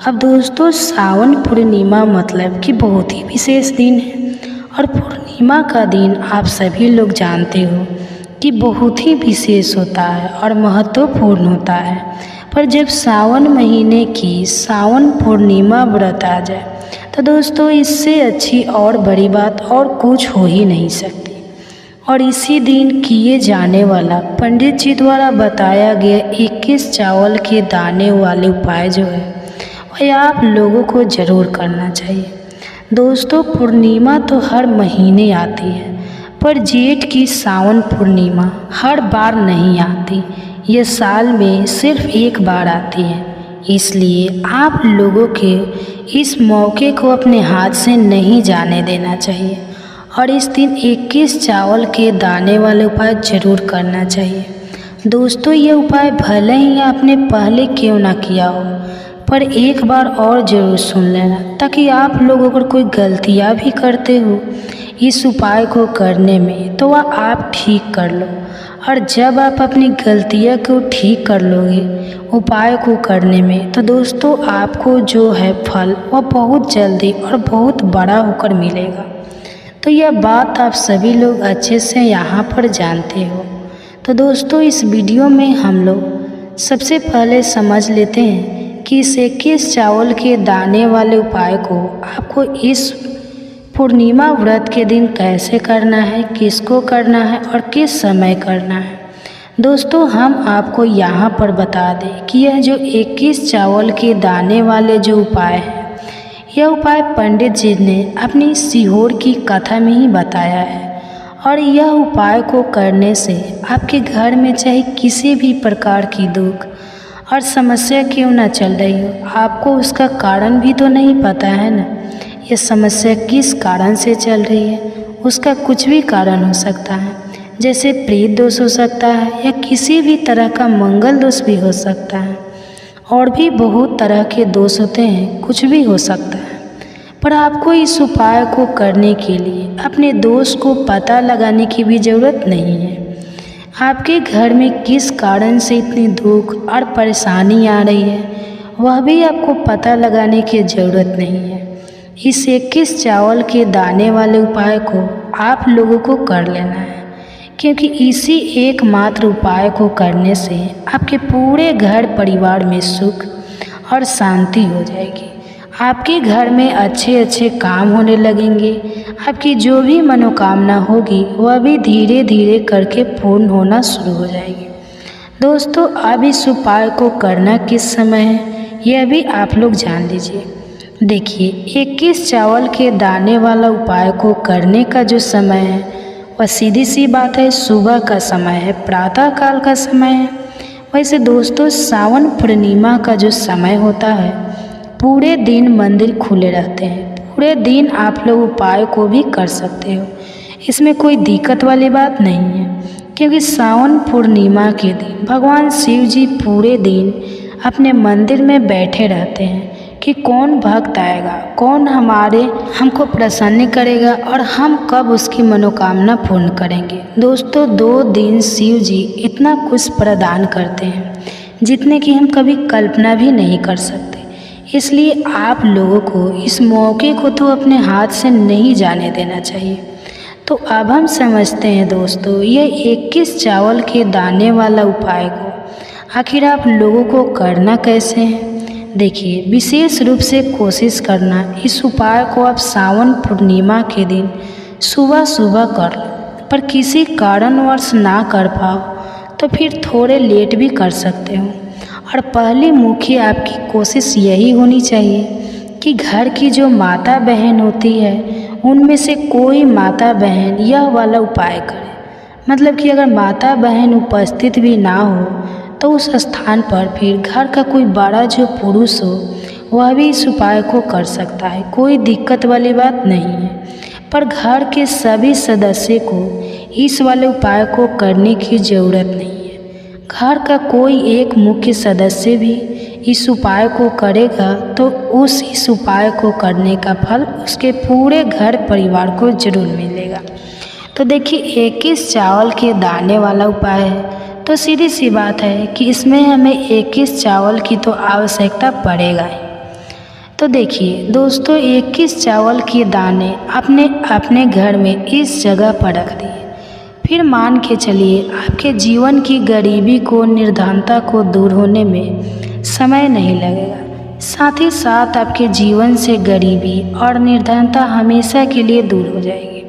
अब दोस्तों, सावन पूर्णिमा मतलब कि बहुत ही विशेष दिन है। और पूर्णिमा का दिन आप सभी लोग जानते हो कि बहुत ही विशेष होता है और महत्वपूर्ण होता है। पर जब सावन महीने की सावन पूर्णिमा व्रत आ जाए तो दोस्तों, इससे अच्छी और बड़ी बात और कुछ हो ही नहीं सकती। और इसी दिन किए जाने वाला पंडित जी द्वारा बताया गया 21 चावल के दाने वाले उपाय जो है वह आप लोगों को ज़रूर करना चाहिए। दोस्तों, पूर्णिमा तो हर महीने आती है, पर जेठ की सावन पूर्णिमा हर बार नहीं आती। ये साल में सिर्फ एक बार आती है। इसलिए आप लोगों के इस मौके को अपने हाथ से नहीं जाने देना चाहिए और इस दिन 21 चावल के दाने वाले उपाय ज़रूर करना चाहिए। दोस्तों, ये उपाय भले ही आपने पहले क्यों ना किया हो, पर एक बार और ज़रूर सुन लेना, ताकि आप लोग अगर कोई गलतियाँ भी करते हो इस उपाय को करने में तो वह आप ठीक कर लो। और जब आप अपनी गलतियाँ को ठीक कर लोगे उपाय को करने में, तो दोस्तों आपको जो है फल वह बहुत जल्दी और बहुत बड़ा होकर मिलेगा। तो यह बात आप सभी लोग अच्छे से यहाँ पर जानते हो। तो दोस्तों, इस वीडियो में हम लोग सबसे पहले समझ लेते हैं कि इस 21 चावल के दाने वाले उपाय को आपको इस पूर्णिमा व्रत के दिन कैसे करना है, किसको करना है और किस समय करना है। दोस्तों, हम आपको यहाँ पर बता दें कि यह जो 21 चावल के दाने वाले जो उपाय हैं, यह उपाय पंडित जी ने अपनी सीहोर की कथा में ही बताया है। और यह उपाय को करने से आपके घर में चाहे किसी भी प्रकार की दुख और समस्या क्यों ना चल रही हो, आपको उसका कारण भी तो नहीं पता है ना, ये समस्या किस कारण से चल रही है। उसका कुछ भी कारण हो सकता है, जैसे प्रेत दोष हो सकता है या किसी भी तरह का मंगल दोष भी हो सकता है, और भी बहुत तरह के दोष होते हैं, कुछ भी हो सकता है। पर आपको इस उपाय को करने के लिए अपने दोष को पता लगाने की भी ज़रूरत नहीं है। आपके घर में किस कारण से इतनी दुख और परेशानी आ रही है वह भी आपको पता लगाने की ज़रूरत नहीं है। इस 21 चावल के दाने वाले उपाय को आप लोगों को कर लेना है, क्योंकि इसी एकमात्र उपाय को करने से आपके पूरे घर परिवार में सुख और शांति हो जाएगी। आपके घर में अच्छे अच्छे काम होने लगेंगे। आपकी जो भी मनोकामना होगी वह भी धीरे धीरे करके पूर्ण होना शुरू हो जाएगी। दोस्तों, अब इस उपाय को करना किस समय है यह भी आप लोग जान लीजिए। देखिए, 21 चावल के दाने वाला उपाय को करने का जो समय है वह सीधी सी बात है, सुबह का समय है, प्रातः काल का समय है। वैसे दोस्तों, सावन पूर्णिमा का जो समय होता है पूरे दिन मंदिर खुले रहते हैं, पूरे दिन आप लोग उपाय को भी कर सकते हो, इसमें कोई दिक्कत वाली बात नहीं है। क्योंकि सावन पूर्णिमा के दिन भगवान शिव जी पूरे दिन अपने मंदिर में बैठे रहते हैं कि कौन भक्त आएगा, कौन हमको प्रसन्न करेगा और हम कब उसकी मनोकामना पूर्ण करेंगे। दोस्तों, 2 दिन शिव जी इतना कुछ प्रदान करते हैं जितने कि हम कभी कल्पना भी नहीं कर सकते। इसलिए आप लोगों को इस मौके को तो अपने हाथ से नहीं जाने देना चाहिए। तो अब हम समझते हैं दोस्तों, यह 21 चावल के दाने वाला उपाय को आखिर आप लोगों को करना कैसे है। देखिए, विशेष रूप से कोशिश करना इस उपाय को आप सावन पूर्णिमा के दिन सुबह सुबह कर लो, पर किसी कारणवश ना कर पाओ तो फिर थोड़े लेट भी कर सकते हो। और पहली मुख्य आपकी कोशिश यही होनी चाहिए कि घर की जो माता बहन होती है उनमें से कोई माता बहन यह वाला उपाय करे। मतलब कि अगर माता बहन उपस्थित भी ना हो तो उस स्थान पर फिर घर का कोई बड़ा जो पुरुष हो वह भी इस उपाय को कर सकता है, कोई दिक्कत वाली बात नहीं है। पर घर के सभी सदस्य को इस वाले उपाय को करने की ज़रूरत नहीं है। घर का कोई एक मुख्य सदस्य भी इस उपाय को करेगा तो इस उपाय को करने का फल उसके पूरे घर परिवार को जरूर मिलेगा। तो देखिए, 21 चावल के दाने वाला उपाय है तो सीधी सी बात है कि इसमें हमें 21 चावल की तो आवश्यकता पड़ेगा ही। तो देखिए दोस्तों, 21 चावल के दाने अपने अपने घर में इस जगह पर रख दिए। फिर मान के चलिए आपके जीवन की गरीबी को, निर्धनता को दूर होने में समय नहीं लगेगा। साथ ही साथ आपके जीवन से गरीबी और निर्धनता हमेशा के लिए दूर हो जाएगी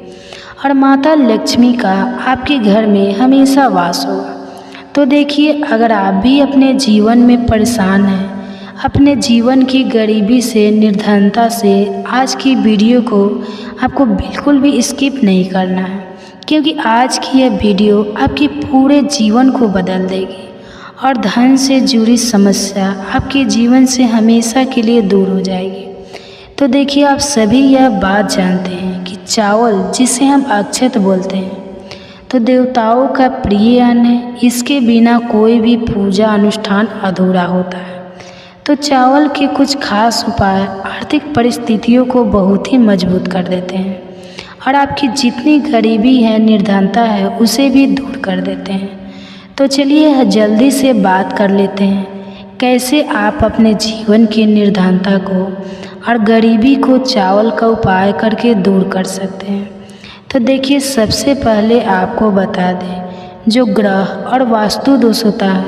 और माता लक्ष्मी का आपके घर में हमेशा वास होगा। तो देखिए, अगर आप भी अपने जीवन में परेशान हैं, अपने जीवन की गरीबी से, निर्धनता से, आज की वीडियो को आपको बिल्कुल भी स्किप नहीं करना है, क्योंकि आज की यह वीडियो आपके पूरे जीवन को बदल देगी और धन से जुड़ी समस्या आपके जीवन से हमेशा के लिए दूर हो जाएगी। तो देखिए, आप सभी यह बात जानते हैं कि चावल, जिसे हम अक्षत बोलते हैं, तो देवताओं का प्रिय अन्न है। इसके बिना कोई भी पूजा अनुष्ठान अधूरा होता है। तो चावल के कुछ खास उपाय आर्थिक परिस्थितियों को बहुत ही मजबूत कर देते हैं और आपकी जितनी गरीबी है, निर्धनता है, उसे भी दूर कर देते हैं। तो चलिए जल्दी से बात कर लेते हैं कैसे आप अपने जीवन की निर्धनता को और गरीबी को चावल का उपाय करके दूर कर सकते हैं। तो देखिए, सबसे पहले आपको बता दें, जो ग्रह और वास्तु दोष होता है,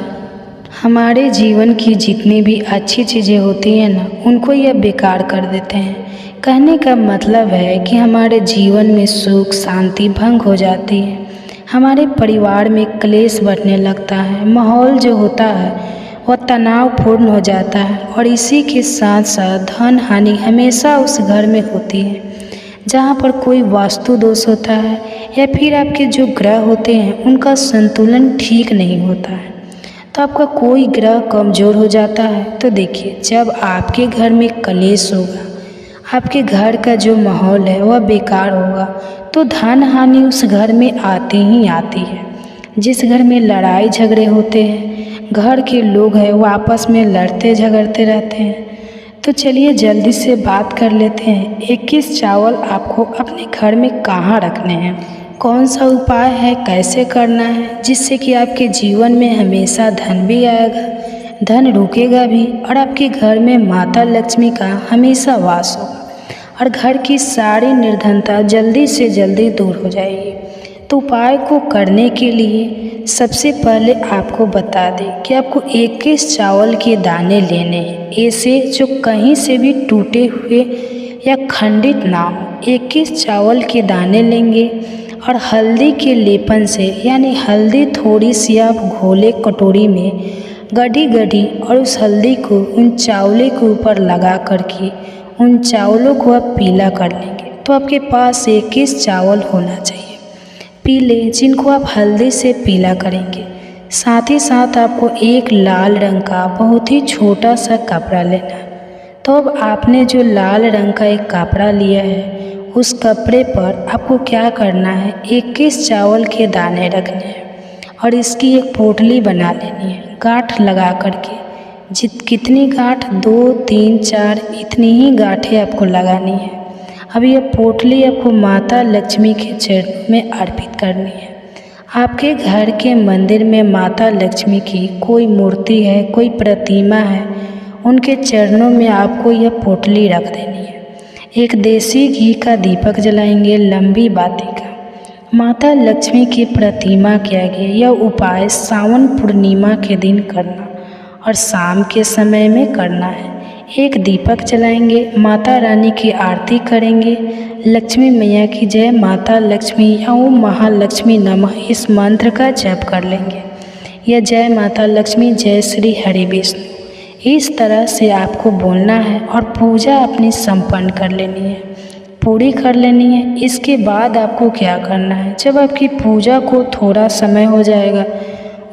हमारे जीवन की जितनी भी अच्छी चीज़ें होती हैं ना, उनको यह बेकार कर देते हैं। कहने का मतलब है कि हमारे जीवन में सुख शांति भंग हो जाती है, हमारे परिवार में क्लेश बढ़ने लगता है, माहौल जो होता है वह तनावपूर्ण हो जाता है और इसी के साथ साथ धन हानि हमेशा उस घर में होती है जहाँ पर कोई वास्तु दोष होता है या फिर आपके जो ग्रह होते हैं उनका संतुलन ठीक नहीं होता है, तो आपका कोई ग्रह कमज़ोर हो जाता है। तो देखिए, जब आपके घर में कलेश होगा, आपके घर का जो माहौल है वह बेकार होगा, तो धन हानि उस घर में आती ही आती है। जिस घर में लड़ाई झगड़े होते हैं, घर के लोग हैं वो आपस में लड़ते झगड़ते रहते हैं। तो चलिए जल्दी से बात कर लेते हैं 21 चावल आपको अपने घर में कहाँ रखने हैं, कौन सा उपाय है, कैसे करना है, जिससे कि आपके जीवन में हमेशा धन भी आएगा, धन रुकेगा भी और आपके घर में माता लक्ष्मी का हमेशा वास होगा और घर की सारी निर्धनता जल्दी से जल्दी दूर हो जाएगी। तो उपाय को करने के लिए सबसे पहले आपको बता दें कि आपको 21 चावल के दाने लेने हैं, ऐसे जो कहीं से भी टूटे हुए या खंडित ना हो। 21 चावल के दाने लेंगे और हल्दी के लेपन से, यानी हल्दी थोड़ी सी आप घोले कटोरी में गढ़ी गढ़ी और उस हल्दी को उन चावलों के ऊपर लगा करके उन चावलों को आप पीला कर लेंगे। तो आपके पास 21 चावल होना चाहिए पीले, जिनको आप हल्दी से पीला करेंगे। साथ ही साथ आपको एक लाल रंग का बहुत ही छोटा सा कपड़ा लेना है। तो अब आपने जो लाल रंग का एक कपड़ा लिया है, उस कपड़े पर आपको क्या करना है, 21 चावल के दाने रखने हैं और इसकी एक पोटली बना लेनी है गांठ लगा करके। कितनी गांठ, 2, 3, 4 इतनी ही गांठें आपको लगानी है। अब यह पोटली आपको माता लक्ष्मी के चरणों में अर्पित करनी है। आपके घर के मंदिर में माता लक्ष्मी की कोई मूर्ति है, कोई प्रतिमा है, उनके चरणों में आपको यह पोटली रख देनी है। एक देसी घी का दीपक जलाएंगे लंबी बाती का। माता लक्ष्मी की प्रतिमा के आगे यह उपाय सावन पूर्णिमा के दिन करना और शाम के समय में करना है। एक दीपक जलाएंगे, माता रानी की आरती करेंगे, लक्ष्मी मैया की जय, माता लक्ष्मी या ओम महालक्ष्मी नमः इस मंत्र का जप कर लेंगे। यह जय माता लक्ष्मी, जय श्री हरि विष्णु, इस तरह से आपको बोलना है और पूजा अपनी संपन्न कर लेनी है, पूरी कर लेनी है। इसके बाद आपको क्या करना है, जब आपकी पूजा को थोड़ा समय हो जाएगा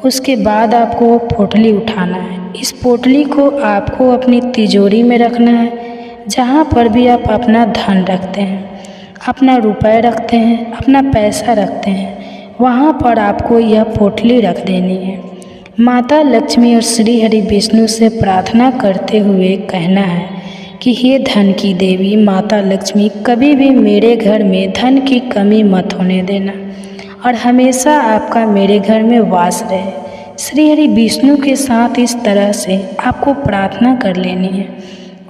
उसके बाद आपको वो पोटली उठाना है। इस पोटली को आपको अपनी तिजोरी में रखना है। जहाँ पर भी आप अपना धन रखते हैं, अपना रुपए रखते हैं, अपना पैसा रखते हैं, वहाँ पर आपको यह पोटली रख देनी है। माता लक्ष्मी और श्री हरि विष्णु से प्रार्थना करते हुए कहना है कि हे धन की देवी माता लक्ष्मी, कभी भी मेरे घर में धन की कमी मत होने देना और हमेशा आपका मेरे घर में वास रहे। श्री हरि विष्णु के साथ इस तरह से आपको प्रार्थना कर लेनी है।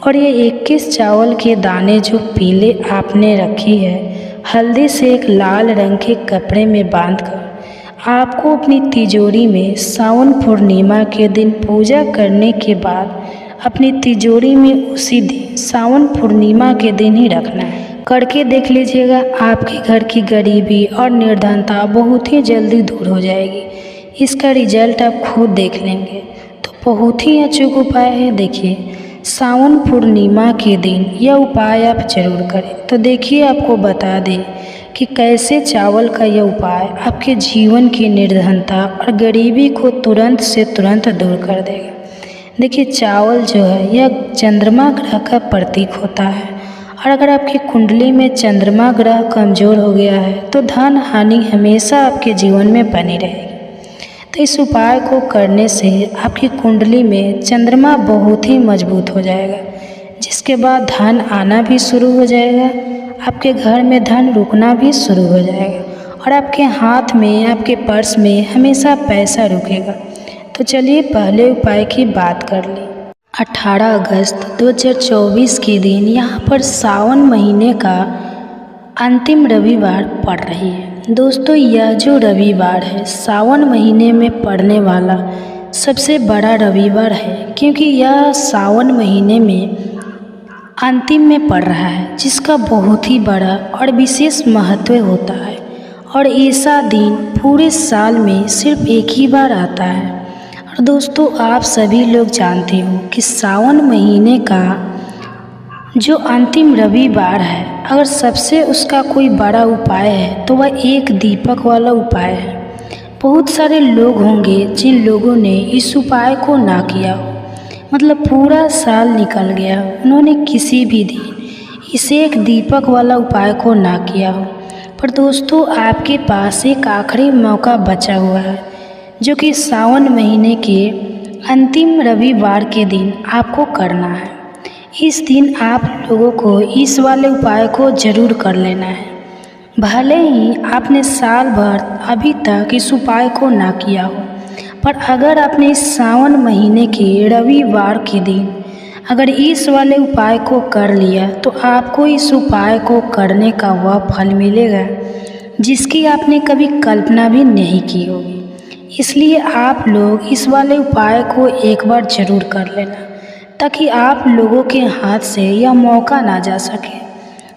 और ये 21 चावल के दाने जो पीले आपने रखी है, हल्दी से एक लाल रंग के कपड़े में बांधकर आपको अपनी तिजोरी में सावन पूर्णिमा के दिन पूजा करने के बाद अपनी तिजोरी में उसी दिन सावन पूर्णिमा के दिन ही रखना है। करके देख लीजिएगा, आपके घर की गरीबी और निर्धनता बहुत ही जल्दी दूर हो जाएगी। इसका रिजल्ट आप खुद देख लेंगे। तो बहुत ही अचूक उपाय है। देखिए, सावन पूर्णिमा के दिन यह उपाय आप जरूर करें। तो देखिए, आपको बता दें कि कैसे चावल का यह उपाय आपके जीवन की निर्धनता और गरीबी को तुरंत से तुरंत दूर कर देगा। देखिए, चावल जो है यह चंद्रमा ग्रह का प्रतीक होता है और अगर आपकी कुंडली में चंद्रमा ग्रह कमज़ोर हो गया है तो धन हानि हमेशा आपके जीवन में बनी रहेगी। तो इस उपाय को करने से आपकी कुंडली में चंद्रमा बहुत ही मजबूत हो जाएगा, जिसके बाद धन आना भी शुरू हो जाएगा, आपके घर में धन रुकना भी शुरू हो जाएगा और आपके हाथ में, आपके पर्स में हमेशा पैसा रुकेगा। तो चलिए पहले उपाय की बात कर ली। 18 अगस्त 2024 के दिन यहाँ पर सावन महीने का अंतिम रविवार पड़ रही है। दोस्तों, यह जो रविवार है सावन महीने में पड़ने वाला सबसे बड़ा रविवार है, क्योंकि यह सावन महीने में अंतिम में पड़ रहा है, जिसका बहुत ही बड़ा और विशेष महत्व होता है। और ऐसा दिन पूरे साल में सिर्फ एक ही बार आता है। और दोस्तों, आप सभी लोग जानते हो कि सावन महीने का जो अंतिम रविवार है, अगर सबसे उसका कोई बड़ा उपाय है तो वह एक दीपक वाला उपाय है। बहुत सारे लोग होंगे जिन लोगों ने इस उपाय को ना किया हो, मतलब पूरा साल निकल गया, उन्होंने किसी भी दिन इस एक दीपक वाला उपाय को ना किया हो। पर दोस्तों, आपके पास एक आखिरी मौका बचा हुआ है, जो कि सावन महीने के अंतिम रविवार के दिन आपको करना है। इस दिन आप लोगों को इस वाले उपाय को ज़रूर कर लेना है। भले ही आपने साल भर अभी तक इस उपाय को ना किया हो, पर अगर आपने इस सावन महीने के रविवार के दिन अगर इस वाले उपाय को कर लिया तो आपको इस उपाय को करने का वह फल मिलेगा जिसकी आपने कभी कल्पना भी नहीं की होगी। इसलिए आप लोग इस वाले उपाय को एक बार ज़रूर कर लेना, ताकि आप लोगों के हाथ से यह मौका ना जा सके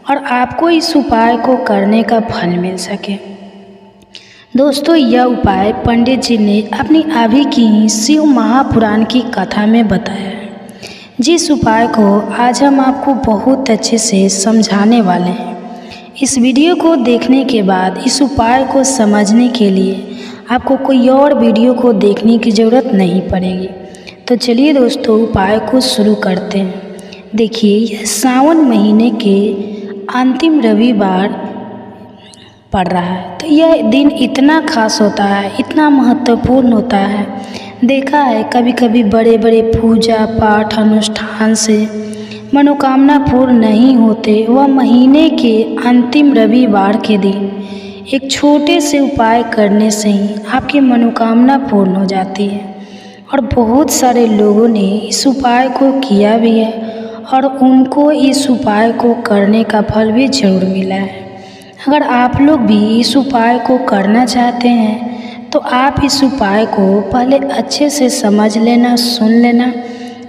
और आपको इस उपाय को करने का फल मिल सके। दोस्तों, यह उपाय पंडित जी ने अपनी अभी की शिव महापुराण की कथा में बताया है, जिस उपाय को आज हम आपको बहुत अच्छे से समझाने वाले हैं। इस वीडियो को देखने के बाद इस उपाय को समझने के लिए आपको कोई और वीडियो को देखने की ज़रूरत नहीं पड़ेगी। तो चलिए दोस्तों, उपाय को शुरू करते हैं। देखिए, यह सावन महीने के अंतिम रविवार पड़ रहा है, तो यह दिन इतना खास होता है, इतना महत्वपूर्ण होता है। देखा है कभी कभी बड़े बड़े पूजा पाठ अनुष्ठान से मनोकामना पूर्ण नहीं होते, वह महीने के अंतिम रविवार के दिन एक छोटे से उपाय करने से ही आपकी मनोकामना पूर्ण हो जाती है। और बहुत सारे लोगों ने इस उपाय को किया भी है और उनको इस उपाय को करने का फल भी जरूर मिला है। अगर आप लोग भी इस उपाय को करना चाहते हैं तो आप इस उपाय को पहले अच्छे से समझ लेना, सुन लेना,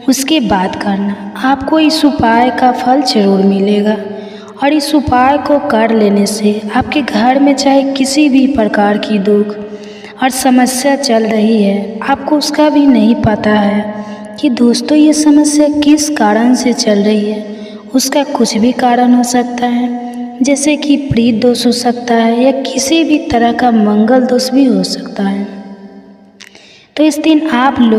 उसके बाद करना। आपको इस उपाय का फल जरूर मिलेगा और इस उपाय को कर लेने से आपके घर में चाहे किसी भी प्रकार की दुख और समस्या चल रही है, आपको उसका भी नहीं पता है कि दोस्तों ये समस्या किस कारण से चल रही है, उसका कुछ भी कारण हो सकता है, जैसे कि प्रीत दोष हो सकता है या किसी भी तरह का मंगल दोष भी हो सकता है। तो इस दिन आप लोग